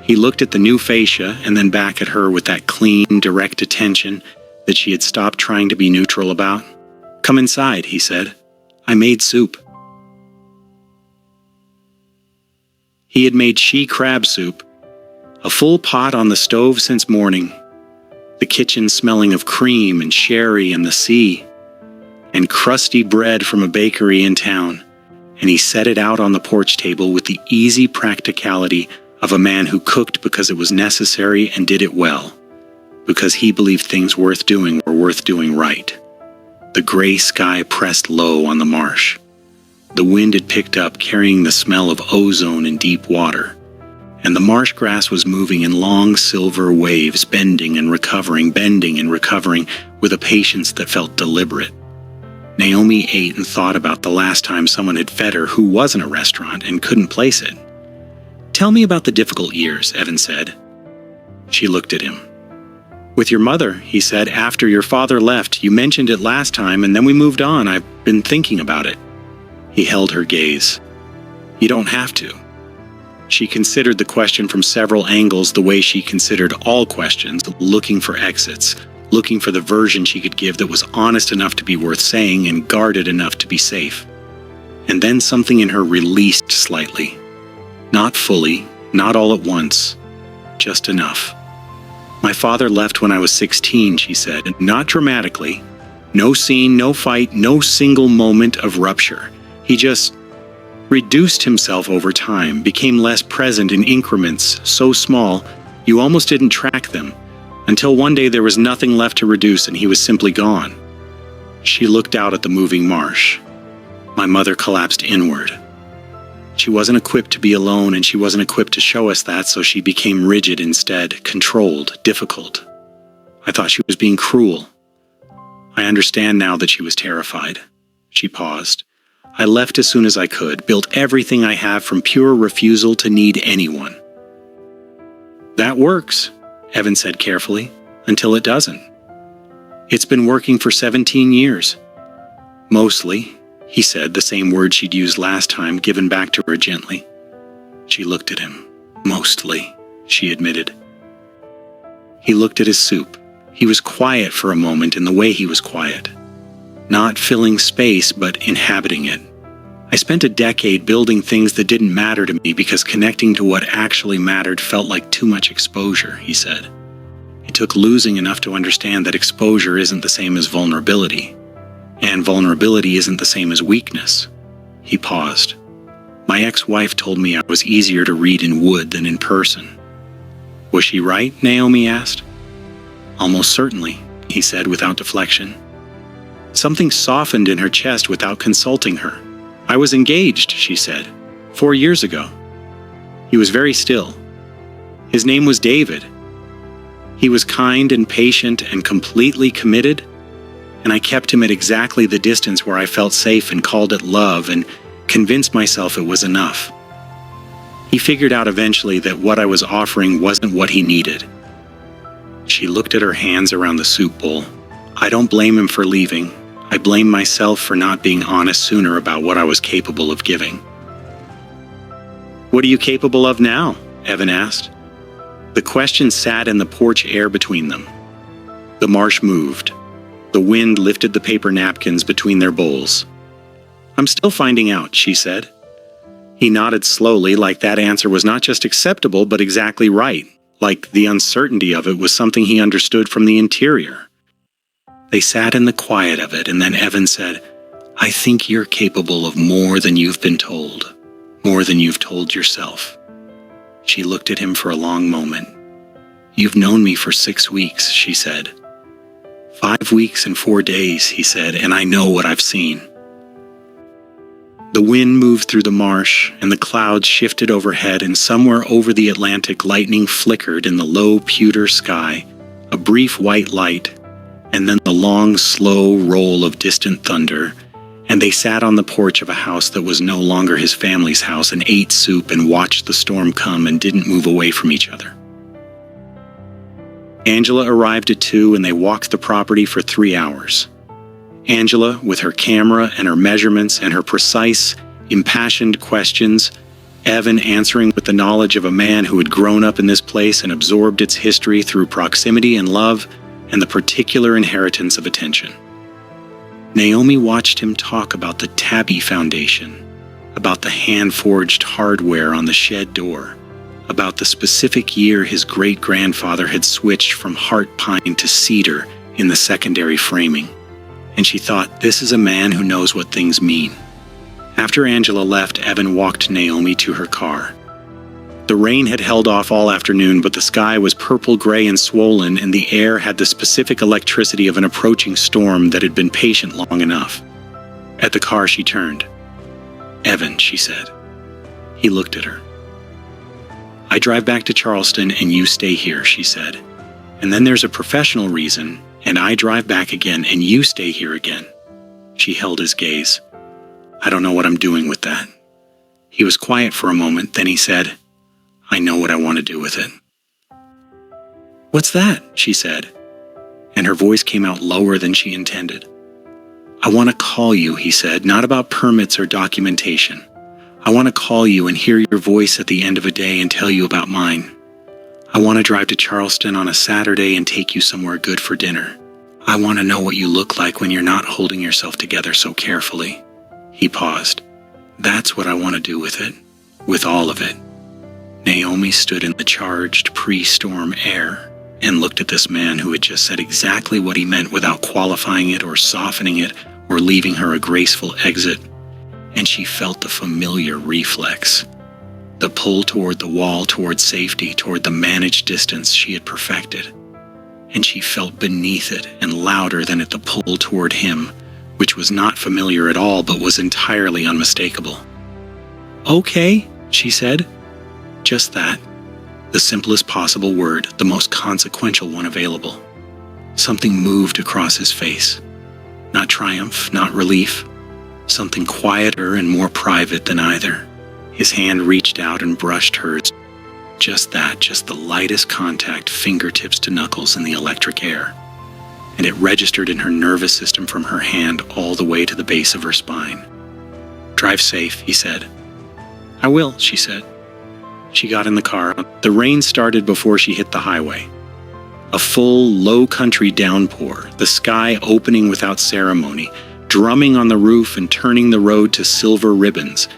He looked at the new fascia and then back at her with that clean, direct attention that she had stopped trying to be neutral about. "Come inside," he said. "I made soup." He had made she-crab soup, a full pot on the stove since morning, the kitchen smelling of cream and sherry and the sea, and crusty bread from a bakery in town, and he set it out on the porch table with the easy practicality of a man who cooked because it was necessary and did it well, because he believed things worth doing were worth doing right. The gray sky pressed low on the marsh. The wind had picked up, carrying the smell of ozone and deep water, and the marsh grass was moving in long silver waves, bending and recovering with a patience that felt deliberate. Naomi ate and thought about the last time someone had fed her who wasn't a restaurant and couldn't place it. "Tell me about the difficult years," Evan said. She looked at him. "With your mother," he said, "after your father left. You mentioned it last time and then we moved on. I've been thinking about it." He held her gaze. "You don't have to." She considered the question from several angles, the way she considered all questions, looking for exits, looking for the version she could give that was honest enough to be worth saying and guarded enough to be safe. And then something in her released slightly. Not fully, not all at once, just enough. "My father left when I was 16, she said, not dramatically. No scene, no fight, no single moment of rupture. He just reduced himself over time, became less present in increments so small you almost didn't track them, until one day there was nothing left to reduce and he was simply gone." She looked out at the moving marsh. "My mother collapsed inward. She wasn't equipped to be alone and she wasn't equipped to show us that, so she became rigid instead, controlled, difficult. I thought she was being cruel. I understand now that she was terrified." She paused. "I left as soon as I could, built everything I have from pure refusal to need anyone." "That works," Evan said carefully, "until it doesn't. It's been working for 17 years. Mostly," he said, the same word she'd used last time, given back to her gently. She looked at him. "Mostly," she admitted. He looked at his soup. He was quiet for a moment in the way he was quiet. Not filling space, but inhabiting it. "I spent a decade building things that didn't matter to me because connecting to what actually mattered felt like too much exposure," he said. "It took losing enough to understand that exposure isn't the same as vulnerability, and vulnerability isn't the same as weakness." He paused. "My ex-wife told me I was easier to read in wood than in person." "Was she right?" Naomi asked. "Almost certainly," he said without deflection. Something softened in her chest without consulting her. "I was engaged," she said, 4 years ago." He was very still. "His name was David. He was kind and patient and completely committed, and I kept him at exactly the distance where I felt safe and called it love and convinced myself it was enough. He figured out eventually that what I was offering wasn't what he needed." She looked at her hands around the soup bowl. "I don't blame him for leaving. I blame myself for not being honest sooner about what I was capable of giving." "What are you capable of now?" Evan asked. The question sat in the porch air between them. The marsh moved. The wind lifted the paper napkins between their bowls. "I'm still finding out," she said. He nodded slowly, like that answer was not just acceptable but exactly right, like the uncertainty of it was something he understood from the interior. They sat in the quiet of it, and then Evan said, "I think you're capable of more than you've been told, more than you've told yourself." She looked at him for a long moment. "You've known me for 6 weeks, she said. 5 weeks and 4 days, he said, "and I know what I've seen." The wind moved through the marsh, and the clouds shifted overhead, and somewhere over the Atlantic lightning flickered in the low pewter sky, a brief white light, and then the long, slow roll of distant thunder, and they sat on the porch of a house that was no longer his family's house and ate soup and watched the storm come and didn't move away from each other. Angela arrived at 2 and they walked the property for 3 hours. Angela, with her camera and her measurements and her precise, impassioned questions, Evan answering with the knowledge of a man who had grown up in this place and absorbed its history through proximity and love and the particular inheritance of attention. Naomi watched him talk about the Tabby Foundation, about the hand-forged hardware on the shed door, about the specific year his great-grandfather had switched from heart pine to cedar in the secondary framing. And she thought, this is a man who knows what things mean. After Angela left, Evan walked Naomi to her car. The rain had held off all afternoon, but the sky was purple-gray and swollen, and the air had the specific electricity of an approaching storm that had been patient long enough. At the car, she turned. "Evan," she said. He looked at her. "I drive back to Charleston and you stay here," she said. "And then there's a professional reason, and I drive back again and you stay here again." She held his gaze. "I don't know what I'm doing with that." He was quiet for a moment, then he said, "I know what I want to do with it." "What's that?" she said, and her voice came out lower than she intended. "I want to call you," he said, "not about permits or documentation. I want to call you and hear your voice at the end of a day and tell you about mine. I want to drive to Charleston on a Saturday and take you somewhere good for dinner. I want to know what you look like when you're not holding yourself together so carefully." He paused. "That's what I want to do with it, with all of it." Naomi stood in the charged pre-storm air and looked at this man who had just said exactly what he meant without qualifying it or softening it or leaving her a graceful exit. And she felt the familiar reflex, the pull toward the wall, toward safety, toward the managed distance she had perfected. And she felt beneath it and louder than at the pull toward him, which was not familiar at all but was entirely unmistakable. "Okay," she said. Just that. The simplest possible word, the most consequential one available. Something moved across his face. Not triumph, not relief. Something quieter and more private than either. His hand reached out and brushed hers. Just that, just the lightest contact, fingertips to knuckles in the electric air. And it registered in her nervous system from her hand all the way to the base of her spine. "Drive safe," he said. "I will," she said. She got in the car. The rain started before she hit the highway. A full, low-country downpour, the sky opening without ceremony, drumming on the roof and turning the road to silver ribbons.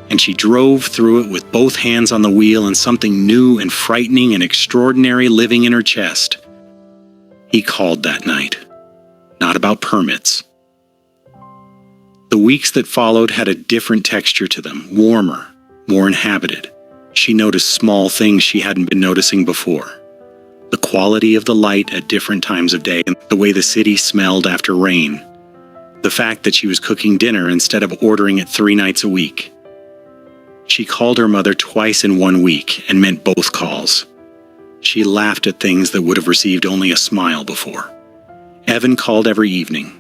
And she drove through it with both hands on the wheel and something new and frightening and extraordinary living in her chest. He called that night. Not about permits. The weeks that followed had a different texture to them, warmer, more inhabited. She noticed small things she hadn't been noticing before. The quality of the light at different times of day, and the way the city smelled after rain. The fact that she was cooking dinner instead of ordering it 3 nights a week. She called her mother twice in 1 week and meant both calls. She laughed at things that would have received only a smile before. Evan called every evening.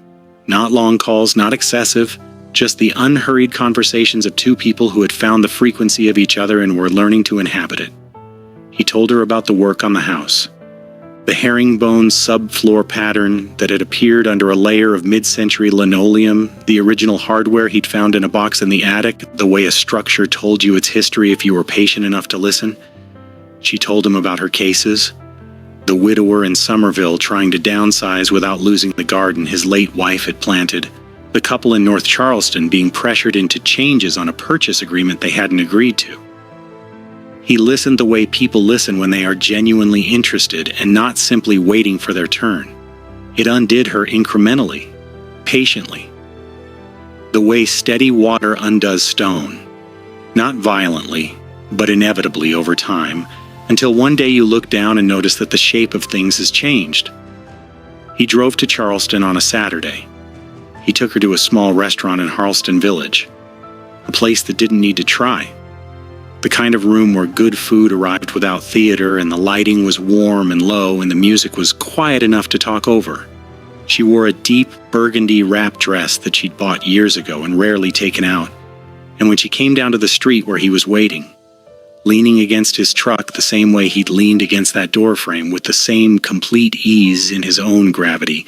Not long calls, not excessive, just the unhurried conversations of 2 people who had found the frequency of each other and were learning to inhabit it. He told her about the work on the house. The herringbone subfloor pattern that had appeared under a layer of mid-century linoleum, the original hardware he'd found in a box in the attic, the way a structure told you its history if you were patient enough to listen. She told him about her cases. The widower in Somerville trying to downsize without losing the garden his late wife had planted. The couple in North Charleston being pressured into changes on a purchase agreement they hadn't agreed to. He listened the way people listen when they are genuinely interested and not simply waiting for their turn. It undid her incrementally, patiently. The way steady water undoes stone. Not violently, but inevitably over time, until one day you look down and notice that the shape of things has changed. He drove to Charleston on a Saturday. He took her to a small restaurant in Harleston Village. a place that didn't need to try. The kind of room where good food arrived without theater, and the lighting was warm and low, and the music was quiet enough to talk over. She wore a deep burgundy wrap dress that she'd bought years ago and rarely taken out, and when she came down to the street where he was waiting, leaning against his truck the same way he'd leaned against that doorframe with the same complete ease in his own gravity,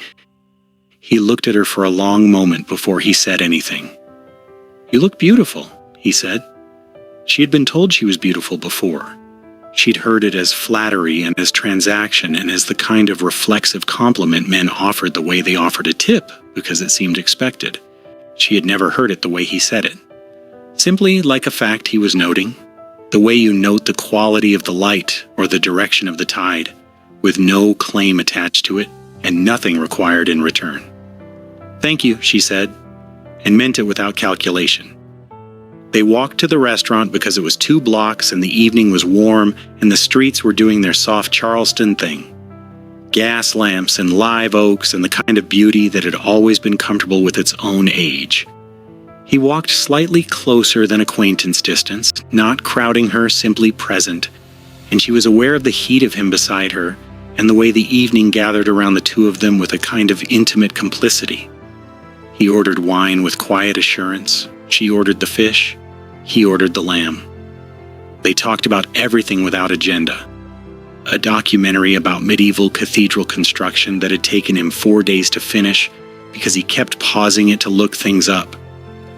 he looked at her for a long moment before he said anything. "You look beautiful," he said. She had been told she was beautiful before. She'd heard it as flattery and as transaction and as the kind of reflexive compliment men offered the way they offered a tip because it seemed expected. She had never heard it the way he said it. Simply like a fact he was noting, the way you note the quality of the light or the direction of the tide, with no claim attached to it and nothing required in return. "Thank you," she said, and meant it without calculation. They walked to the restaurant because it was 2 blocks and the evening was warm and the streets were doing their soft Charleston thing. Gas lamps and live oaks and the kind of beauty that had always been comfortable with its own age. He walked slightly closer than acquaintance distance, not crowding her, simply present, and she was aware of the heat of him beside her and the way the evening gathered around the two of them with a kind of intimate complicity. He ordered wine with quiet assurance. She ordered the fish. He ordered the lamb. They talked about everything without agenda. A documentary about medieval cathedral construction that had taken him 4 days to finish because he kept pausing it to look things up.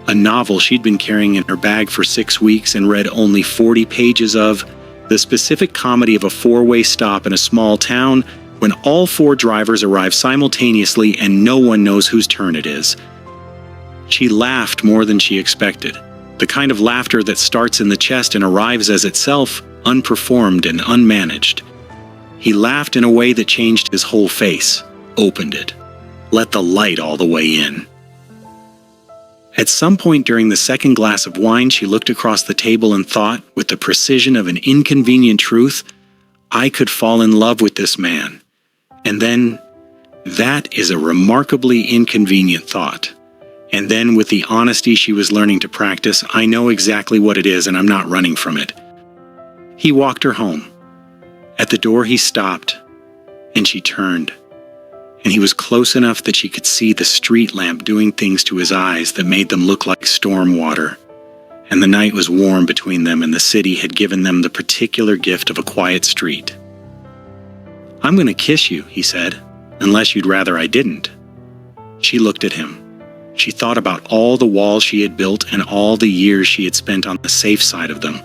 A novel she'd been carrying in her bag for 6 weeks and read only 40 pages of, the specific comedy of a 4-way stop in a small town when all 4 drivers arrive simultaneously and no one knows whose turn it is. She laughed more than she expected, the kind of laughter that starts in the chest and arrives as itself, unperformed and unmanaged. He laughed in a way that changed his whole face, opened it, let the light all the way in. At some point during the second glass of wine, she looked across the table and thought, with the precision of an inconvenient truth, I could fall in love with this man. And then, that is a remarkably inconvenient thought. And then, with the honesty she was learning to practice, I know exactly what it is and I'm not running from it. He walked her home. At the door he stopped, and she turned. And he was close enough that she could see the street lamp doing things to his eyes that made them look like storm water. And the night was warm between them, and the city had given them the particular gift of a quiet street. "I'm going to kiss you," he said, "unless you'd rather I didn't." She looked at him. She thought about all the walls she had built and all the years she had spent on the safe side of them,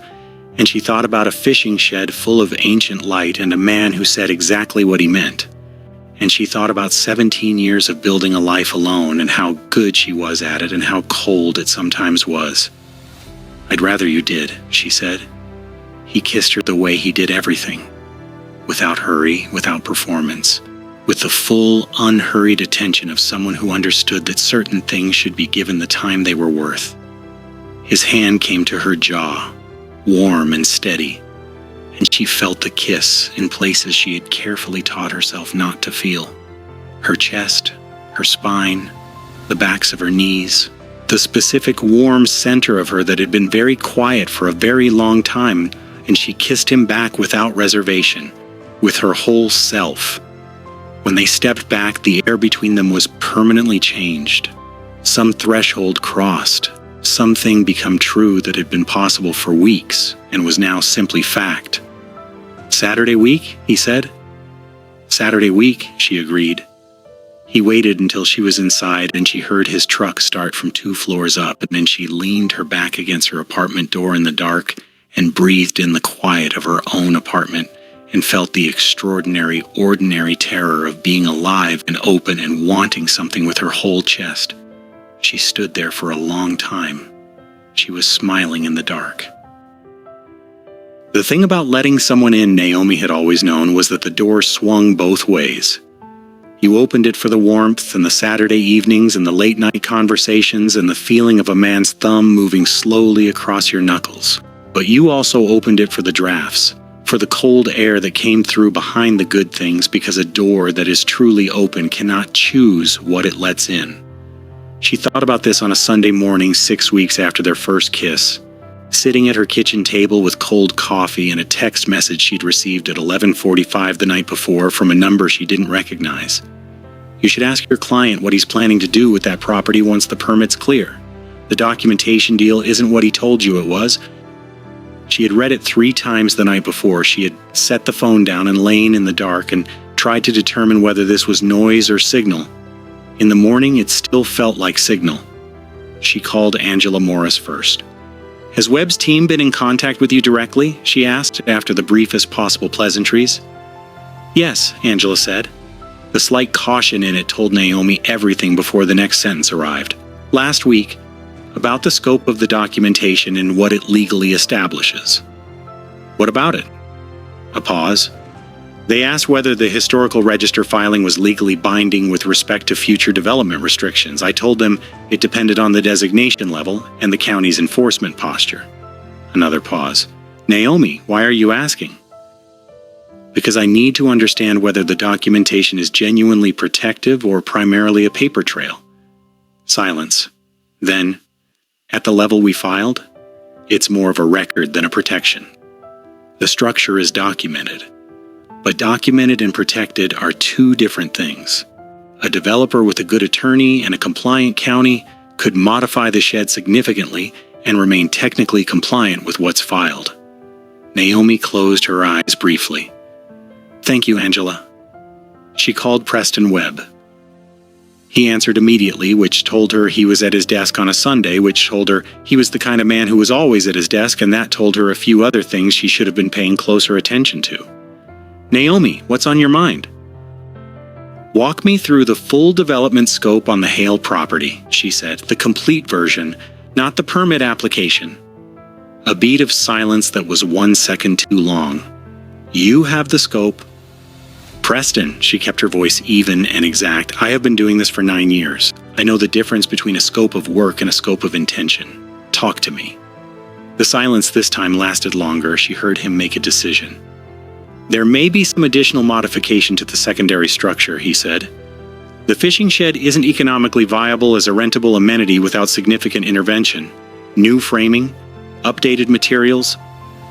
and she thought about a fishing shed full of ancient light and a man who said exactly what he meant. And she thought about 17 years of building a life alone and how good she was at it and how cold it sometimes was. "I'd rather you did," she said. He kissed her the way he did everything, without hurry, without performance, with the full, unhurried attention of someone who understood that certain things should be given the time they were worth. His hand came to her jaw, warm and steady, and she felt the kiss in places she had carefully taught herself not to feel. Her chest, her spine, the backs of her knees, the specific warm center of her that had been very quiet for a very long time, and she kissed him back without reservation, with her whole self. When they stepped back, the air between them was permanently changed. Some threshold crossed, something become true that had been possible for weeks and was now simply fact. "Saturday week?" he said. "Saturday week," she agreed. He waited until she was inside and she heard his truck start from 2 floors up, and then she leaned her back against her apartment door in the dark and breathed in the quiet of her own apartment and felt the extraordinary, ordinary terror of being alive and open and wanting something with her whole chest. She stood there for a long time. She was smiling in the dark. The thing about letting someone in, Naomi had always known, was that the door swung both ways. You opened it for the warmth and the Saturday evenings and the late-night conversations and the feeling of a man's thumb moving slowly across your knuckles. But you also opened it for the drafts, for the cold air that came through behind the good things, because a door that is truly open cannot choose what it lets in. She thought about this on a Sunday morning 6 weeks after their first kiss, sitting at her kitchen table with cold coffee and a text message she'd received at 11:45 the night before from a number she didn't recognize. You should ask your client what he's planning to do with that property once the permit's clear. The documentation deal isn't what he told you it was. She had read it 3 times the night before. She had set the phone down and lain in the dark and tried to determine whether this was noise or signal. In the morning, it still felt like signal. She called Angela Morris first. "Has Webb's team been in contact with you directly?" she asked after the briefest possible pleasantries. "Yes," Angela said. The slight caution in it told Naomi everything before the next sentence arrived. "Last week, about the scope of the documentation and what it legally establishes." "What about it?" A pause. "They asked whether the historical register filing was legally binding with respect to future development restrictions. I told them it depended on the designation level and the county's enforcement posture." Another pause. "Naomi, why are you asking?" "Because I need to understand whether the documentation is genuinely protective or primarily a paper trail." Silence. Then, "At the level we filed, it's more of a record than a protection. The structure is documented. But documented and protected are 2 different things. A developer with a good attorney and a compliant county could modify the shed significantly and remain technically compliant with what's filed." Naomi closed her eyes briefly. "Thank you, Angela." She called Preston Webb. He answered immediately, which told her he was at his desk on a Sunday, which told her he was the kind of man who was always at his desk, and that told her a few other things she should have been paying closer attention to. "Naomi, what's on your mind?" "Walk me through the full development scope on the Hale property," she said. "The complete version, not the permit application." A beat of silence that was 1 second too long. "You have the scope." "Preston," she kept her voice even and exact, "I have been doing this for 9 years. I know the difference between a scope of work and a scope of intention. Talk to me." The silence this time lasted longer. She heard him make a decision. "There may be some additional modification to the secondary structure," he said. "The fishing shed isn't economically viable as a rentable amenity without significant intervention. New framing, updated materials.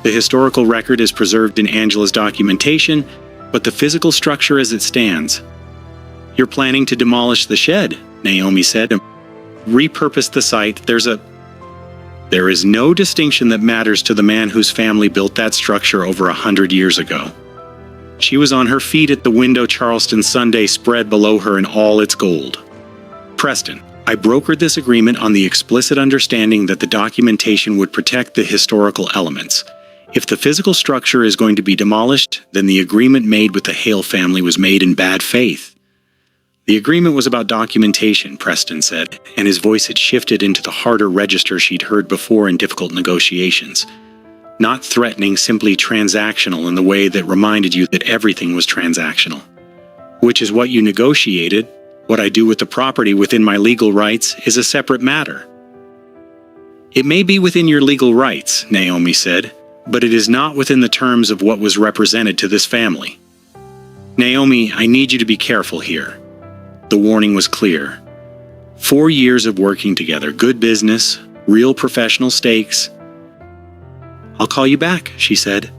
The historical record is preserved in Angela's documentation, but the physical structure as it stands." "You're planning to demolish the shed," Naomi said, "and repurpose the site. There is no distinction that matters to the man whose family built that structure over 100 years ago." She was on her feet at the window, Charleston Sunday spread below her in all its gold. "Preston, I brokered this agreement on the explicit understanding that the documentation would protect the historical elements. If the physical structure is going to be demolished, then the agreement made with the Hale family was made in bad faith." "The agreement was about documentation," Preston said, and his voice had shifted into the harder register she'd heard before in difficult negotiations. "Not threatening, simply transactional in the way that reminded you that everything was transactional. Which is what you negotiated. What I do with the property within my legal rights is a separate matter." "It may be within your legal rights," Naomi said, "but it is not within the terms of what was represented to this family." "Naomi, I need you to be careful here." The warning was clear. 4 years of working together, good business, real professional stakes. "I'll call you back," she said.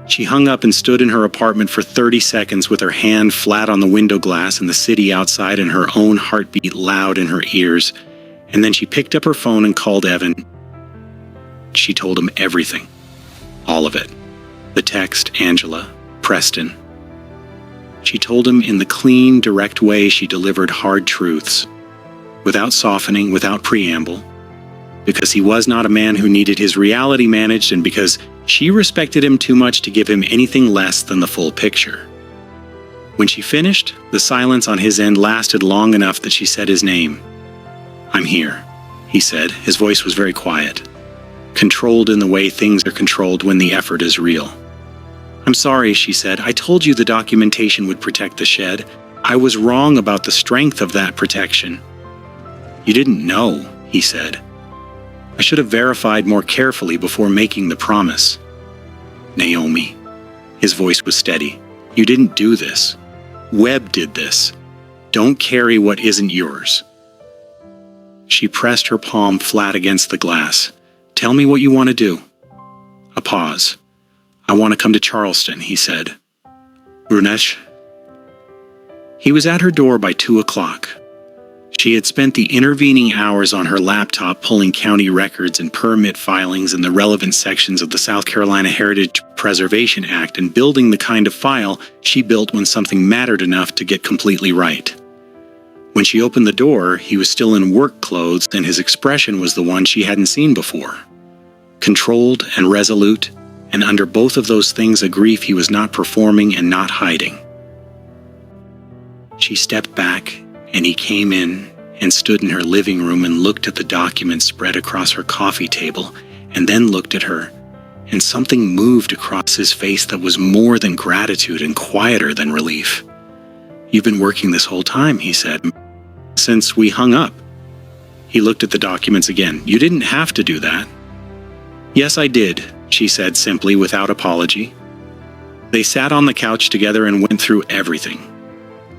She hung up and stood in her apartment for 30 seconds with her hand flat on the window glass and the city outside and her own heartbeat loud in her ears, and then she picked up her phone and called Evan. She told him everything. All of it. The text, Angela, Preston. She told him in the clean, direct way she delivered hard truths, without softening, without preamble, because he was not a man who needed his reality managed and because she respected him too much to give him anything less than the full picture. When she finished, the silence on his end lasted long enough that she said his name. "I'm here," he said. His voice was very quiet, controlled in the way things are controlled when the effort is real. "I'm sorry," she said. "I told you the documentation would protect the shed. I was wrong about the strength of that protection." "You didn't know," he said. "I should have verified more carefully before making the promise." "Naomi," his voice was steady, "you didn't do this. Webb did this. Don't carry what isn't yours." She pressed her palm flat against the glass. "Tell me what you want to do." A pause. "I want to come to Charleston," he said. "Brunesh?" He was at her door by 2 o'clock. She had spent the intervening hours on her laptop pulling county records and permit filings in the relevant sections of the South Carolina Heritage Preservation Act and building the kind of file she built when something mattered enough to get completely right. When she opened the door, he was still in work clothes and his expression was the one she hadn't seen before. Controlled and resolute, and under both of those things a grief he was not performing and not hiding. She stepped back, and he came in and stood in her living room and looked at the documents spread across her coffee table, and then looked at her, and something moved across his face that was more than gratitude and quieter than relief. "You've been working this whole time," he said, "since we hung up." He looked at the documents again. "You didn't have to do that." "Yes, I did," she said simply, without apology. They sat on the couch together and went through everything.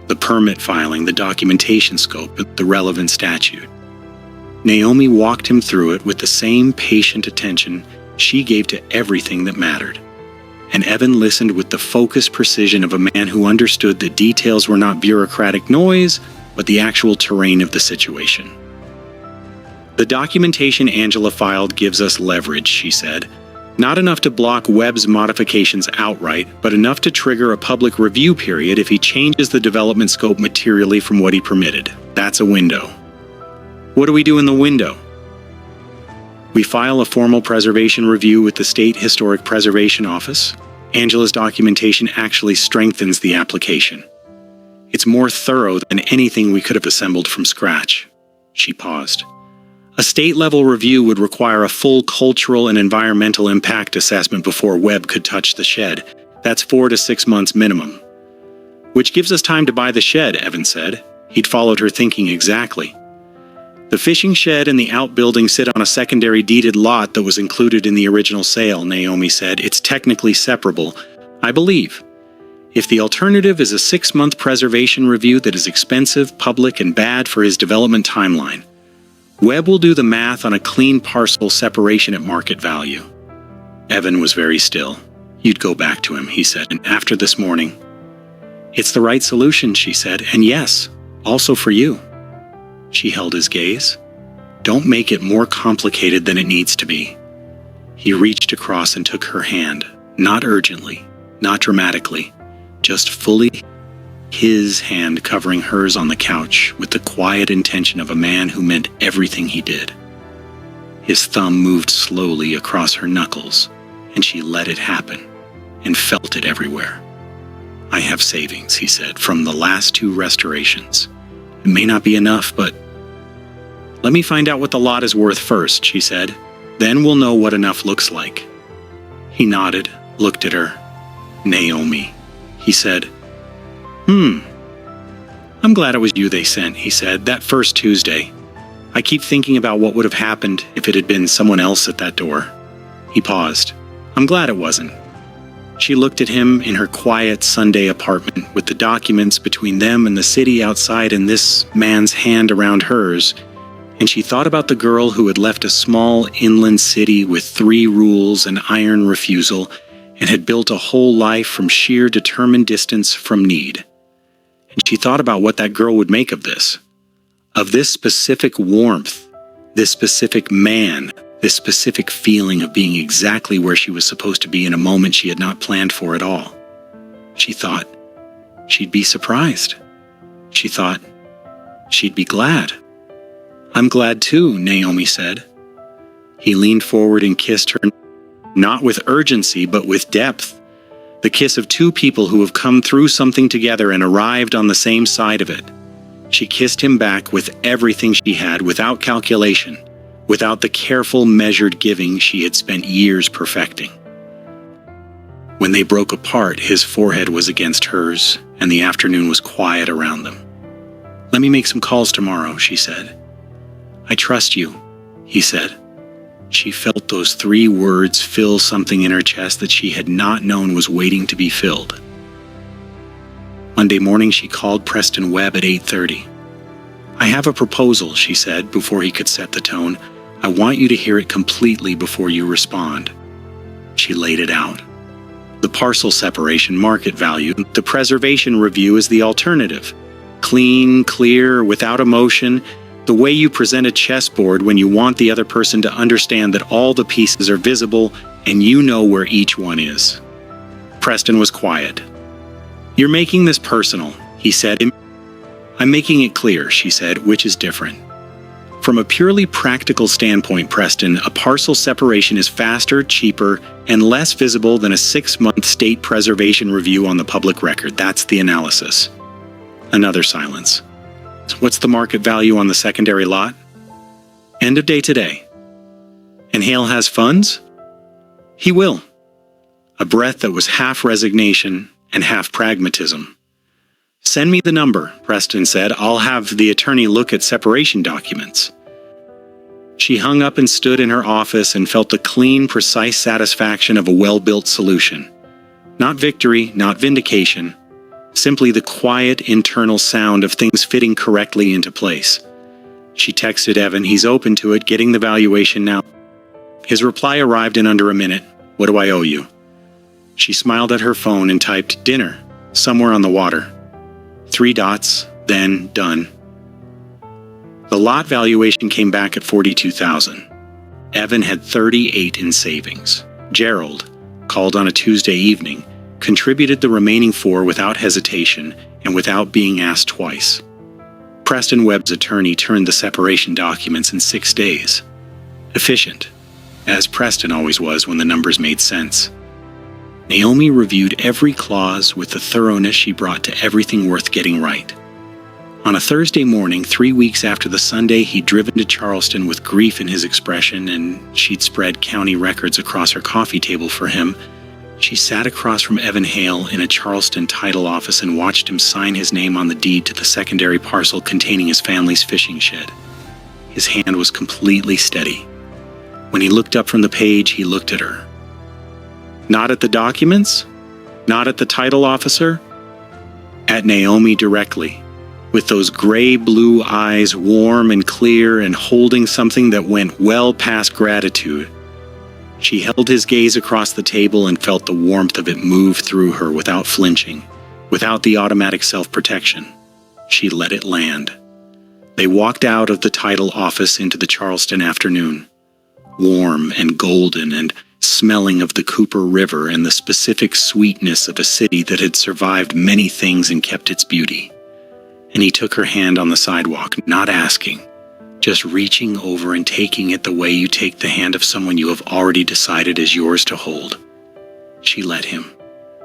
The permit filing, the documentation scope, the relevant statute. Naomi walked him through it with the same patient attention she gave to everything that mattered. And Evan listened with the focused precision of a man who understood that details were not bureaucratic noise, but the actual terrain of the situation. "The documentation Angela filed gives us leverage," she said. "Not enough to block Webb's modifications outright, but enough to trigger a public review period if he changes the development scope materially from what he permitted. That's a window." "What do we do in the window?" "We file a formal preservation review with the State Historic Preservation Office. Angela's documentation actually strengthens the application. It's more thorough than anything we could have assembled from scratch." She paused. "A state-level review would require a full cultural and environmental impact assessment before Webb could touch the shed. That's 4 to 6 months minimum." "Which gives us time to buy the shed," Evan said. He'd followed her thinking exactly. "The fishing shed and the outbuilding sit on a secondary deeded lot that was included in the original sale," Naomi said. "It's technically separable, I believe. If the alternative is a 6-month preservation review that is expensive, public, and bad for his development timeline, Webb will do the math on a clean parcel separation at market value." Evan was very still. "You'd go back to him," he said, "and after this morning." "It's the right solution," she said, "and yes, also for you." She held his gaze. "Don't make it more complicated than it needs to be." He reached across and took her hand, not urgently, not dramatically, just fully, his hand covering hers on the couch with the quiet intention of a man who meant everything he did. His thumb moved slowly across her knuckles, and she let it happen, and felt it everywhere. "I have savings," he said, "from the last 2 restorations. It may not be enough, but—" "Let me find out what the lot is worth first," she said. "Then we'll know what enough looks like." He nodded, looked at her. "Naomi," he said. "I'm glad it was you they sent," he said, "that first Tuesday. I keep thinking about what would have happened if it had been someone else at that door." He paused. "I'm glad it wasn't." She looked at him in her quiet Sunday apartment with the documents between them and the city outside and this man's hand around hers, and she thought about the girl who had left a small inland city with 3 rules and iron refusal and had built a whole life from sheer determined distance from need. And she thought about what that girl would make of this specific warmth, this specific man, this specific feeling of being exactly where she was supposed to be in a moment she had not planned for at all. She thought she'd be surprised. She thought she'd be glad. "I'm glad too," Naomi said. He leaned forward and kissed her, not with urgency, but with depth. The kiss of 2 people who have come through something together and arrived on the same side of it. She kissed him back with everything she had, without calculation, without the careful, measured giving she had spent years perfecting. When they broke apart, his forehead was against hers, and the afternoon was quiet around them. "Let me make some calls tomorrow," she said. "I trust you," he said. She felt those 3 words fill something in her chest that she had not known was waiting to be filled. Monday morning she called Preston Webb at 8:30. "I have a proposal," she said before he could set the tone. "I want you to hear it completely before you respond." She laid it out. The parcel separation market value, the preservation review is the alternative. Clean, clear, without emotion, the way you present a chessboard when you want the other person to understand that all the pieces are visible and you know where each one is. Preston was quiet. "You're making this personal," he said. "I'm making it clear," she said, "which is different. From a purely practical standpoint, Preston, a parcel separation is faster, cheaper, and less visible than a 6-month state preservation review on the public record. That's the analysis." Another silence. "What's the market value on the secondary lot?" "End of day today." "And Hale has funds?" "He will." A breath that was half resignation and half pragmatism. "Send me the number," Preston said. "I'll have the attorney look at separation documents." She hung up and stood in her office and felt the clean, precise satisfaction of a well-built solution. Not victory, not vindication, simply the quiet internal sound of things fitting correctly into place. She texted Evan, "He's open to it, getting the valuation now." His reply arrived in under a minute. "What do I owe you?" She smiled at her phone and typed, "Dinner, somewhere on the water." 3 dots, then done. The lot valuation came back at $42,000. Evan had $38 in savings. Gerald, called on a Tuesday evening, contributed the remaining $4 without hesitation and without being asked twice. Preston Webb's attorney turned the separation documents in 6 days. Efficient, as Preston always was when the numbers made sense. Naomi reviewed every clause with the thoroughness she brought to everything worth getting right. On a Thursday morning, 3 weeks after the Sunday he'd driven to Charleston with grief in his expression and she'd spread county records across her coffee table for him, she sat across from Evan Hale in a Charleston title office and watched him sign his name on the deed to the secondary parcel containing his family's fishing shed. His hand was completely steady. When he looked up from the page, he looked at her. Not at the documents? Not at the title officer? At Naomi directly, with those gray-blue eyes warm and clear and holding something that went well past gratitude. She held his gaze across the table and felt the warmth of it move through her without flinching, without the automatic self-protection. She let it land. They walked out of the title office into the Charleston afternoon, warm and golden and smelling of the Cooper River and the specific sweetness of a city that had survived many things and kept its beauty. And he took her hand on the sidewalk, not asking, just reaching over and taking it the way you take the hand of someone you have already decided is yours to hold. She let him.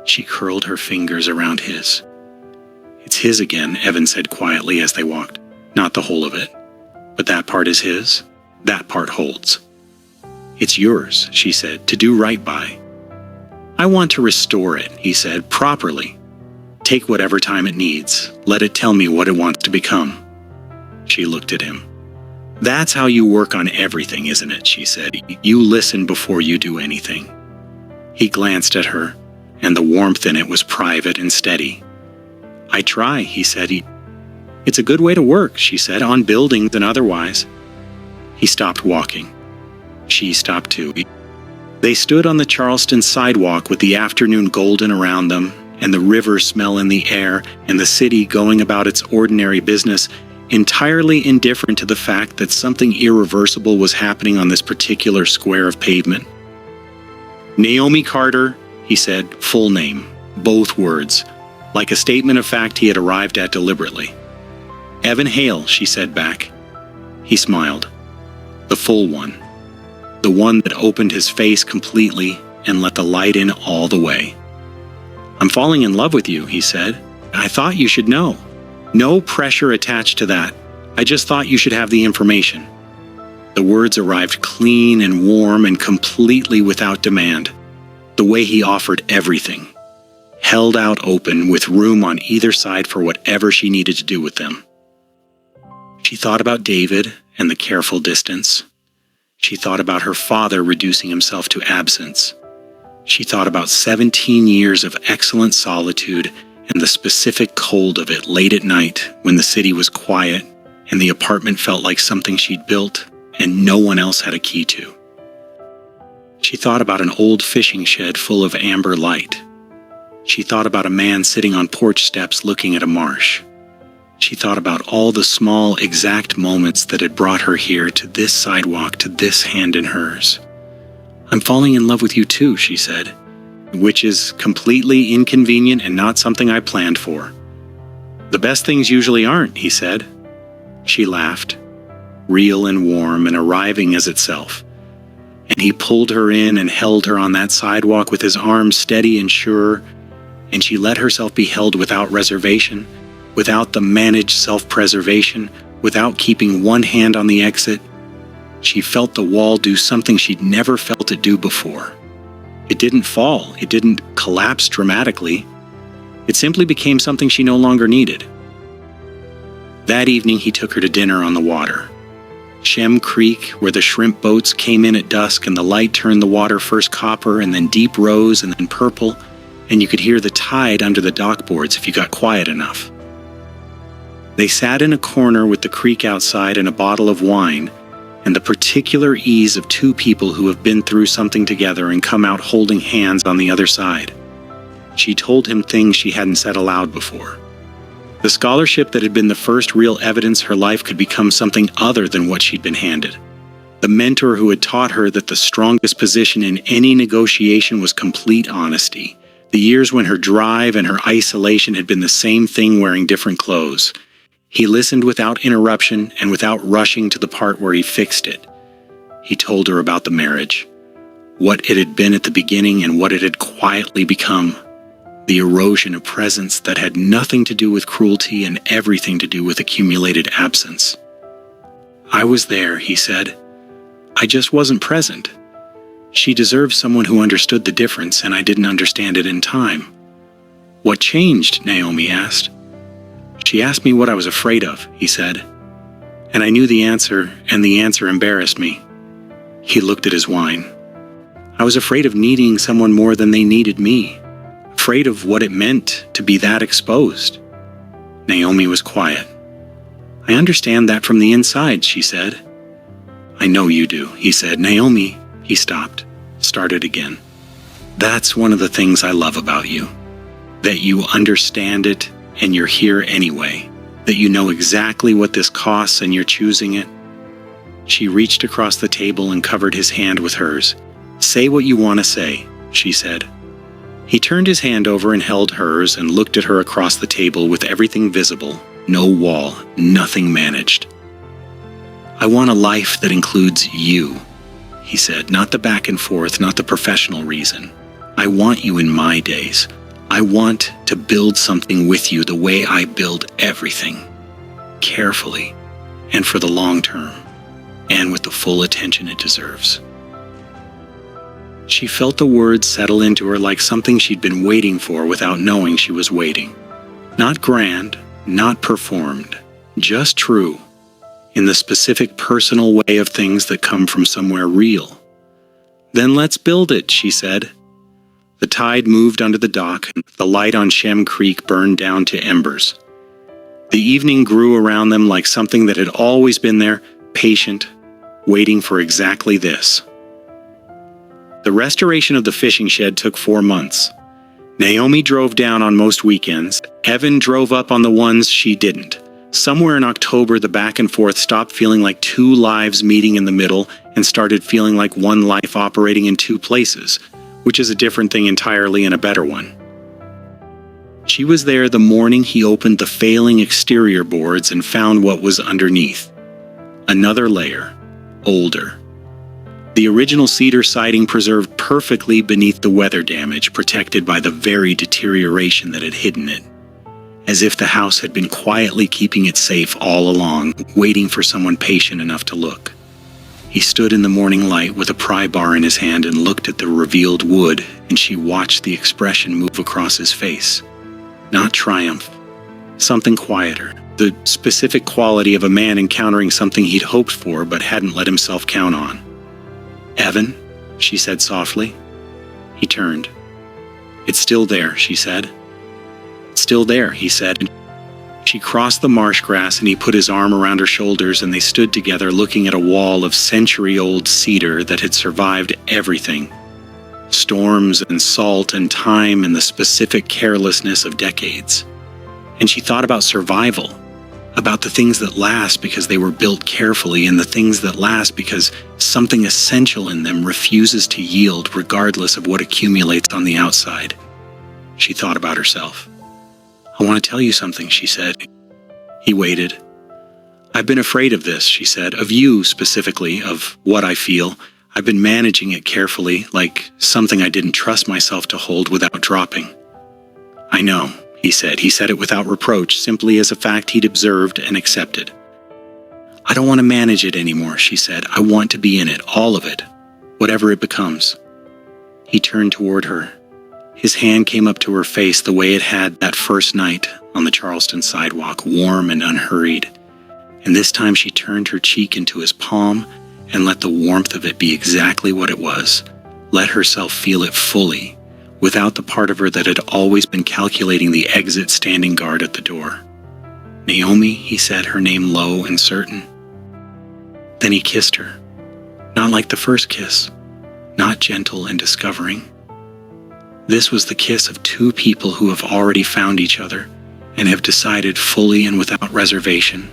She curled her fingers around his. "It's his again," Evan said quietly as they walked. "Not the whole of it. But that part is his. That part holds." "It's yours," she said, "to do right by." "I want to restore it," he said, "properly. Take whatever time it needs. Let it tell me what it wants to become." She looked at him. "That's how you work on everything, isn't it?" she said. "You listen before you do anything." He glanced at her, and the warmth in it was private and steady. "I try," he said. "It's a good way to work," she said, "on buildings and otherwise." He stopped walking. She stopped too. They stood on the Charleston sidewalk with the afternoon golden around them, and the river smell in the air, and the city going about its ordinary business, entirely indifferent to the fact that something irreversible was happening on this particular square of pavement. "Naomi Carter," he said, full name, both words, like a statement of fact he had arrived at deliberately. "Evan Hale," she said back. He smiled. The full one. The one that opened his face completely and let the light in all the way. "I'm falling in love with you," he said. "I thought you should know. No pressure attached to that. I just thought you should have the information." The words arrived clean and warm and completely without demand. The way he offered everything. Held out open with room on either side for whatever she needed to do with them. She thought about David and the careful distance. She thought about her father reducing himself to absence. She thought about 17 years of excellent solitude and the specific cold of it late at night when the city was quiet and the apartment felt like something she'd built and no one else had a key to. She thought about an old fishing shed full of amber light. She thought about a man sitting on porch steps looking at a marsh. She thought about all the small, exact moments that had brought her here, to this sidewalk, to this hand in hers. "I'm falling in love with you too," she said, "which is completely inconvenient and not something I planned for." "The best things usually aren't," he said. She laughed, real and warm and arriving as itself. And he pulled her in and held her on that sidewalk with his arms steady and sure, and she let herself be held without reservation, without the managed self-preservation, without keeping one hand on the exit. She felt the wall do something she'd never felt it do before. It didn't fall, it didn't collapse dramatically. It simply became something she no longer needed. That evening he took her to dinner on the water. Shem Creek, where the shrimp boats came in at dusk and the light turned the water first copper and then deep rose and then purple, and you could hear the tide under the dockboards if you got quiet enough. They sat in a corner with the creek outside and a bottle of wine, and the particular ease of two people who have been through something together and come out holding hands on the other side. She told him things she hadn't said aloud before. The scholarship that had been the first real evidence her life could become something other than what she'd been handed. The mentor who had taught her that the strongest position in any negotiation was complete honesty. The years when her drive and her isolation had been the same thing wearing different clothes. He listened without interruption and without rushing to the part where he fixed it. He told her about the marriage, what it had been at the beginning and what it had quietly become. The erosion of presence that had nothing to do with cruelty and everything to do with accumulated absence. "I was there," he said. "I just wasn't present. She deserved someone who understood the difference, and I didn't understand it in time." "What changed?" Naomi asked. "She asked me what I was afraid of," he said. "And I knew the answer, and the answer embarrassed me." He looked at his wine. "I was afraid of needing someone more than they needed me. Afraid of what it meant to be that exposed." Naomi was quiet. "I understand that from the inside," she said. "I know you do," he said. "Naomi," he stopped, started again. "That's one of the things I love about you. That you understand it and you're here anyway. That you know exactly what this costs and you're choosing it." She reached across the table and covered his hand with hers. "Say what you want to say," she said. He turned his hand over and held hers and looked at her across the table with everything visible, no wall, nothing managed. "I want a life that includes you," he said, "not the back and forth, not the professional reason. I want you in my days. I want to build something with you the way I build everything, carefully, and for the long term, and with the full attention it deserves." She felt the words settle into her like something she'd been waiting for without knowing she was waiting. Not grand, not performed, just true, in the specific personal way of things that come from somewhere real. "Then let's build it," she said. The tide moved under the dock, and the light on Shem Creek burned down to embers. The evening grew around them like something that had always been there, patient, waiting for exactly this. The restoration of the fishing shed took 4 months. Naomi drove down on most weekends. Evan drove up on the ones she didn't. Somewhere in October, the back and forth stopped feeling like two lives meeting in the middle and started feeling like one life operating in two places, which is a different thing entirely and a better one. She was there the morning he opened the failing exterior boards and found what was underneath. Another layer, older. The original cedar siding preserved perfectly beneath the weather damage, protected by the very deterioration that had hidden it. As if the house had been quietly keeping it safe all along, waiting for someone patient enough to look. He stood in the morning light with a pry bar in his hand and looked at the revealed wood, and she watched the expression move across his face. Not triumph. Something quieter. The specific quality of a man encountering something he'd hoped for but hadn't let himself count on. "Evan," she said softly. He turned. "It's still there," she said. "It's still there," he said. She crossed the marsh grass and he put his arm around her shoulders and they stood together looking at a wall of century-old cedar that had survived everything. Storms and salt and time and the specific carelessness of decades. And she thought about survival, about the things that last because they were built carefully and the things that last because something essential in them refuses to yield regardless of what accumulates on the outside. She thought about herself. "I want to tell you something," she said. He waited. "I've been afraid of this," she said, "of you specifically, of what I feel. I've been managing it carefully, like something I didn't trust myself to hold without dropping." "I know," he said. He said it without reproach, simply as a fact he'd observed and accepted. "I don't want to manage it anymore," she said. "I want to be in it, all of it, whatever it becomes." He turned toward her. His hand came up to her face the way it had that first night on the Charleston sidewalk, warm and unhurried. And this time she turned her cheek into his palm and let the warmth of it be exactly what it was. Let herself feel it fully, without the part of her that had always been calculating the exit standing guard at the door. "Naomi," he said, her name low and certain. Then he kissed her. Not like the first kiss, not gentle and discovering. This was the kiss of two people who have already found each other and have decided fully and without reservation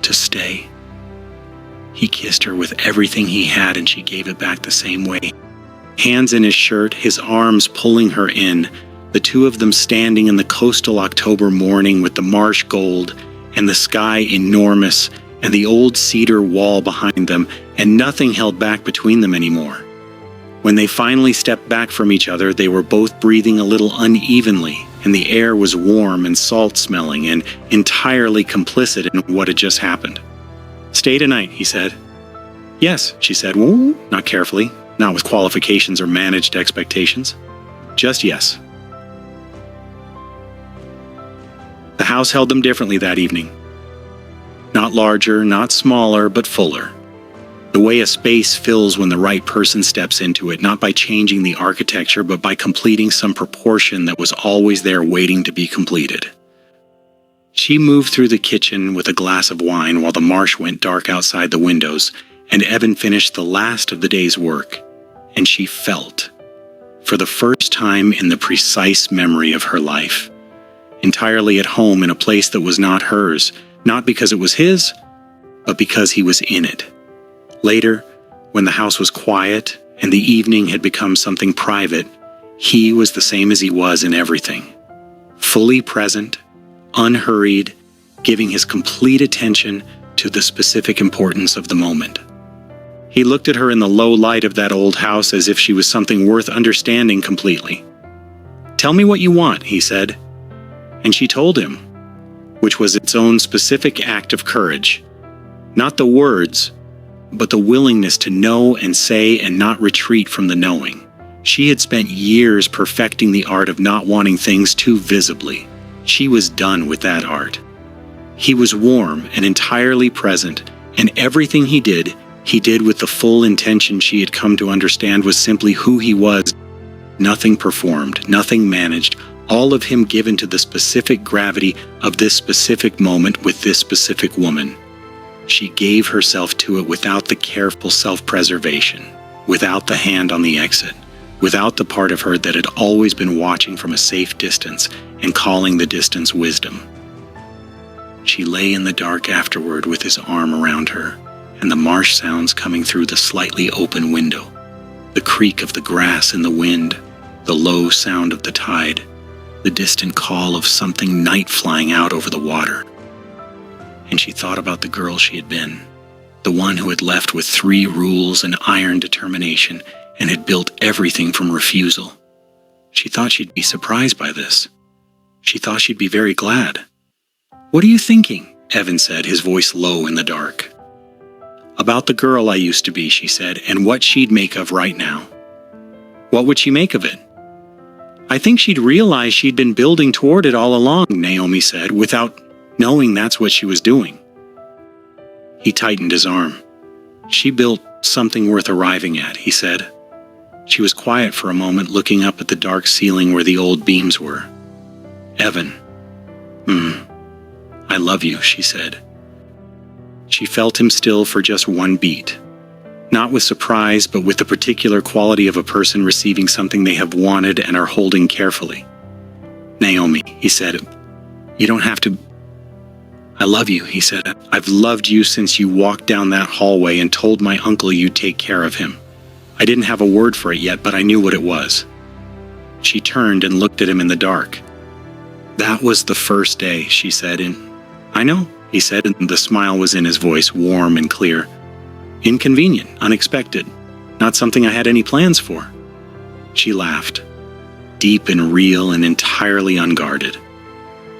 to stay. He kissed her with everything he had and she gave it back the same way. Hands in his shirt, his arms pulling her in, the two of them standing in the coastal October morning with the marsh gold and the sky enormous and the old cedar wall behind them, and nothing held back between them anymore. When they finally stepped back from each other, they were both breathing a little unevenly, and the air was warm and salt-smelling and entirely complicit in what had just happened. "Stay tonight," he said. "Yes," she said, "Well, not carefully, not with qualifications or managed expectations. Just yes." The house held them differently that evening. Not larger, not smaller, but fuller. The way a space fills when the right person steps into it, not by changing the architecture, but by completing some proportion that was always there waiting to be completed. She moved through the kitchen with a glass of wine while the marsh went dark outside the windows, and Evan finished the last of the day's work, and she felt, for the first time in the precise memory of her life, entirely at home in a place that was not hers, not because it was his, but because he was in it. Later, when the house was quiet and the evening had become something private, he was the same as he was in everything. Fully present, unhurried, giving his complete attention to the specific importance of the moment. He looked at her in the low light of that old house as if she was something worth understanding completely. "Tell me what you want," he said. And she told him, which was its own specific act of courage. Not the words, but the willingness to know and say and not retreat from the knowing. She had spent years perfecting the art of not wanting things too visibly. She was done with that art. He was warm and entirely present, and everything he did with the full intention she had come to understand was simply who he was. Nothing performed, nothing managed, all of him given to the specific gravity of this specific moment with this specific woman. She gave herself to it without the careful self-preservation, without the hand on the exit, without the part of her that had always been watching from a safe distance and calling the distance wisdom. She lay in the dark afterward with his arm around her, and the marsh sounds coming through the slightly open window, the creak of the grass in the wind, the low sound of the tide, the distant call of something night flying out over the water. And she thought about the girl she had been, the one who had left with 3 rules and iron determination and had built everything from refusal. She thought she'd be surprised by this. She thought she'd be very glad. "What are you thinking?" Evan said, his voice low in the dark. "About the girl I used to be," she said, "and what she'd make of right now." "What would she make of it?" "I think she'd realize she'd been building toward it all along," Naomi said, without knowing that's what she was doing. He tightened his arm. "She built something worth arriving at," he said. She was quiet for a moment, looking up at the dark ceiling where the old beams were. "Evan, I "I love you," she said. She felt him still for just one beat. Not with surprise, but with the particular quality of a person receiving something they have wanted and are holding carefully. "Naomi," he said, "you don't have to—" "I love you," he said. "I've loved you since you walked down that hallway and told my uncle you'd take care of him. I didn't have a word for it yet, but I knew what it was." She turned and looked at him in the dark. "That was the first day," she said. "I know," he said, and the smile was in his voice, warm and clear. "Inconvenient, unexpected, not something I had any plans for." She laughed, deep and real and entirely unguarded.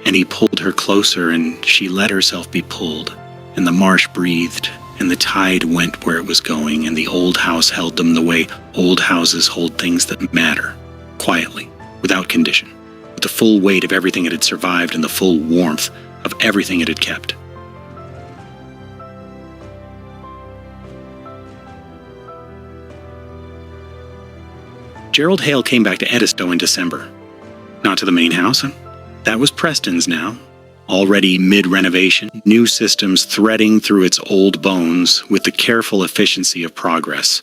And he pulled her closer, and she let herself be pulled, and the marsh breathed, and the tide went where it was going, and the old house held them the way old houses hold things that matter, quietly, without condition, with the full weight of everything it had survived and the full warmth of everything it had kept. Gerald Hale came back to Edisto in December. Not to the main house. That was Preston's now. Already mid-renovation, new systems threading through its old bones with the careful efficiency of progress.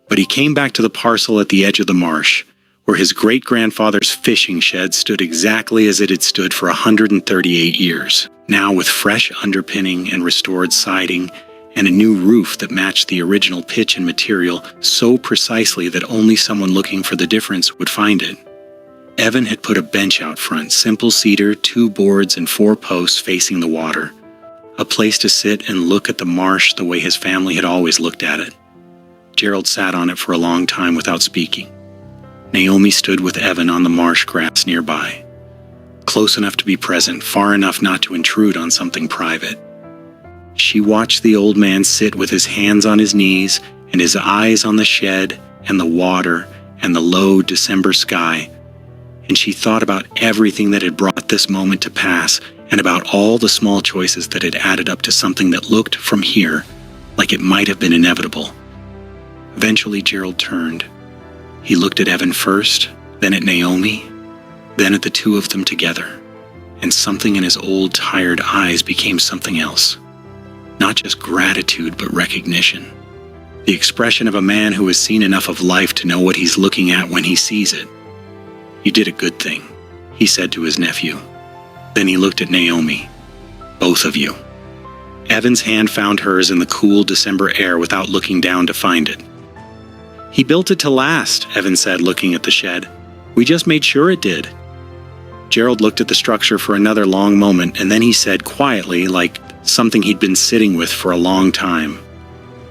But he came back to the parcel at the edge of the marsh, where his great-grandfather's fishing shed stood exactly as it had stood for 138 years, now with fresh underpinning and restored siding, and a new roof that matched the original pitch and material so precisely that only someone looking for the difference would find it. Evan had put a bench out front, simple cedar, 2 boards and 4 posts facing the water, a place to sit and look at the marsh the way his family had always looked at it. Gerald sat on it for a long time without speaking. Naomi stood with Evan on the marsh grass nearby, close enough to be present, far enough not to intrude on something private. She watched the old man sit with his hands on his knees and his eyes on the shed and the water and the low December sky, and she thought about everything that had brought this moment to pass and about all the small choices that had added up to something that looked, from here, like it might have been inevitable. Eventually Gerald turned. He looked at Evan first, then at Naomi, then at the two of them together, and something in his old, tired eyes became something else. Not just gratitude, but recognition. The expression of a man who has seen enough of life to know what he's looking at when he sees it. "You did a good thing," he said to his nephew. Then he looked at Naomi. "Both of you." Evan's hand found hers in the cool December air without looking down to find it. "He built it to last," Evan said, looking at the shed. "We just made sure it did." Gerald looked at the structure for another long moment, and then he said quietly, like something he'd been sitting with for a long time,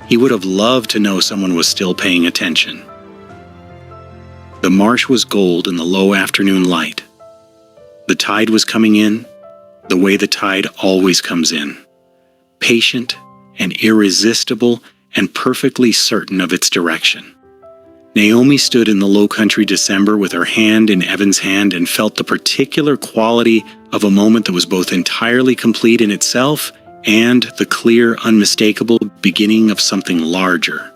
he would have loved to know someone was still paying attention. The marsh was gold in the low afternoon light. The tide was coming in, the way the tide always comes in, patient and irresistible and perfectly certain of its direction. Naomi stood in the low country December with her hand in Evan's hand and felt the particular quality of a moment that was both entirely complete in itself and the clear, unmistakable beginning of something larger.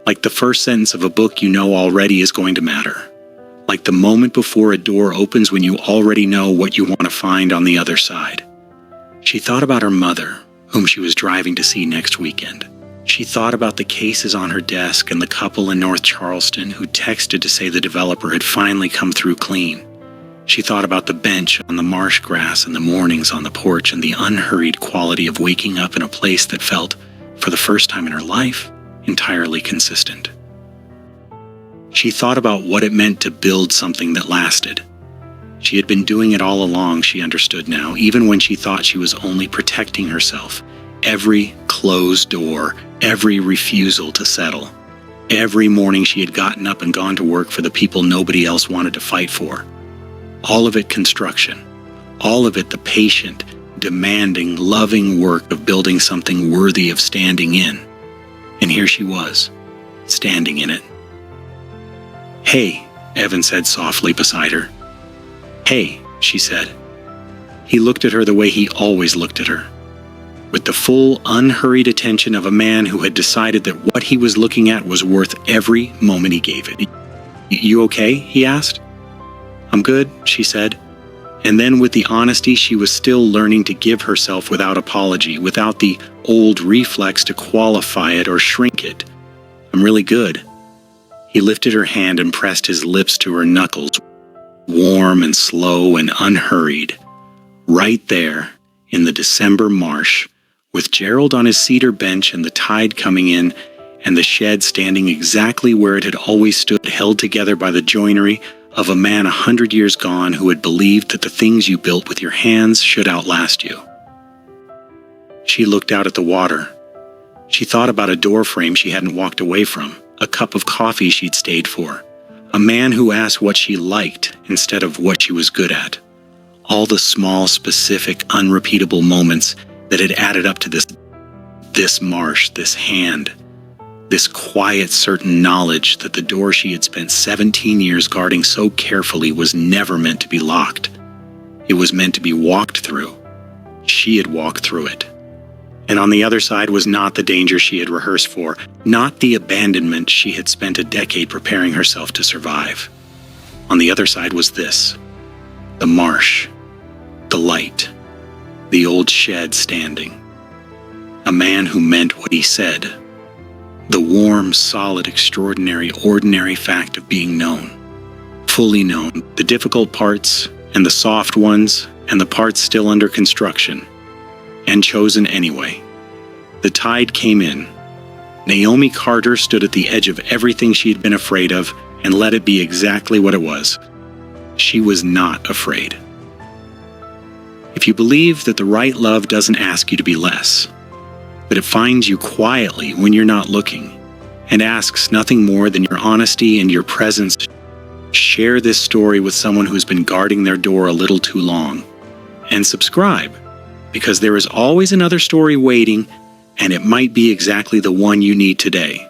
Like the first sentence of a book you know already is going to matter. Like the moment before a door opens when you already know what you want to find on the other side. She thought about her mother, whom she was driving to see next weekend. She thought about the cases on her desk and the couple in North Charleston who texted to say the developer had finally come through clean. She thought about the bench on the marsh grass and the mornings on the porch and the unhurried quality of waking up in a place that felt, for the first time in her life, entirely consistent. She thought about what it meant to build something that lasted. She had been doing it all along, she understood now, even when she thought she was only protecting herself. Every closed door, every refusal to settle. Every morning she had gotten up and gone to work for the people nobody else wanted to fight for. All of it construction. All of it the patient, demanding, loving work of building something worthy of standing in. And here she was, standing in it. "Hey," Evan said softly beside her. "Hey," she said. He looked at her the way he always looked at her, with the full, unhurried attention of a man who had decided that what he was looking at was worth every moment he gave it. "You okay?" he asked. "I'm good," she said. And then with the honesty, she was still learning to give herself without apology, without the old reflex to qualify it or shrink it. "I'm really good." He lifted her hand and pressed his lips to her knuckles, warm and slow and unhurried. Right there, in the December marsh, with Gerald on his cedar bench and the tide coming in, and the shed standing exactly where it had always stood, held together by the joinery of a man 100 years gone who had believed that the things you built with your hands should outlast you. She looked out at the water. She thought about a doorframe she hadn't walked away from, a cup of coffee she'd stayed for, a man who asked what she liked instead of what she was good at. All the small, specific, unrepeatable moments that had added up to this marsh, this hand, this quiet, certain knowledge that the door she had spent 17 years guarding so carefully was never meant to be locked. It was meant to be walked through. She had walked through it. And on the other side was not the danger she had rehearsed for, not the abandonment she had spent a decade preparing herself to survive. On the other side was this: the marsh, the light, the old shed standing. A man who meant what he said. The warm, solid, extraordinary, ordinary fact of being known. Fully known, the difficult parts and the soft ones and the parts still under construction. And chosen anyway. The tide came in. Naomi Carter stood at the edge of everything she had been afraid of and let it be exactly what it was. She was not afraid. If you believe that the right love doesn't ask you to be less, that it finds you quietly when you're not looking, and asks nothing more than your honesty and your presence, share this story with someone who's been guarding their door a little too long. And subscribe, because there is always another story waiting, and it might be exactly the one you need today.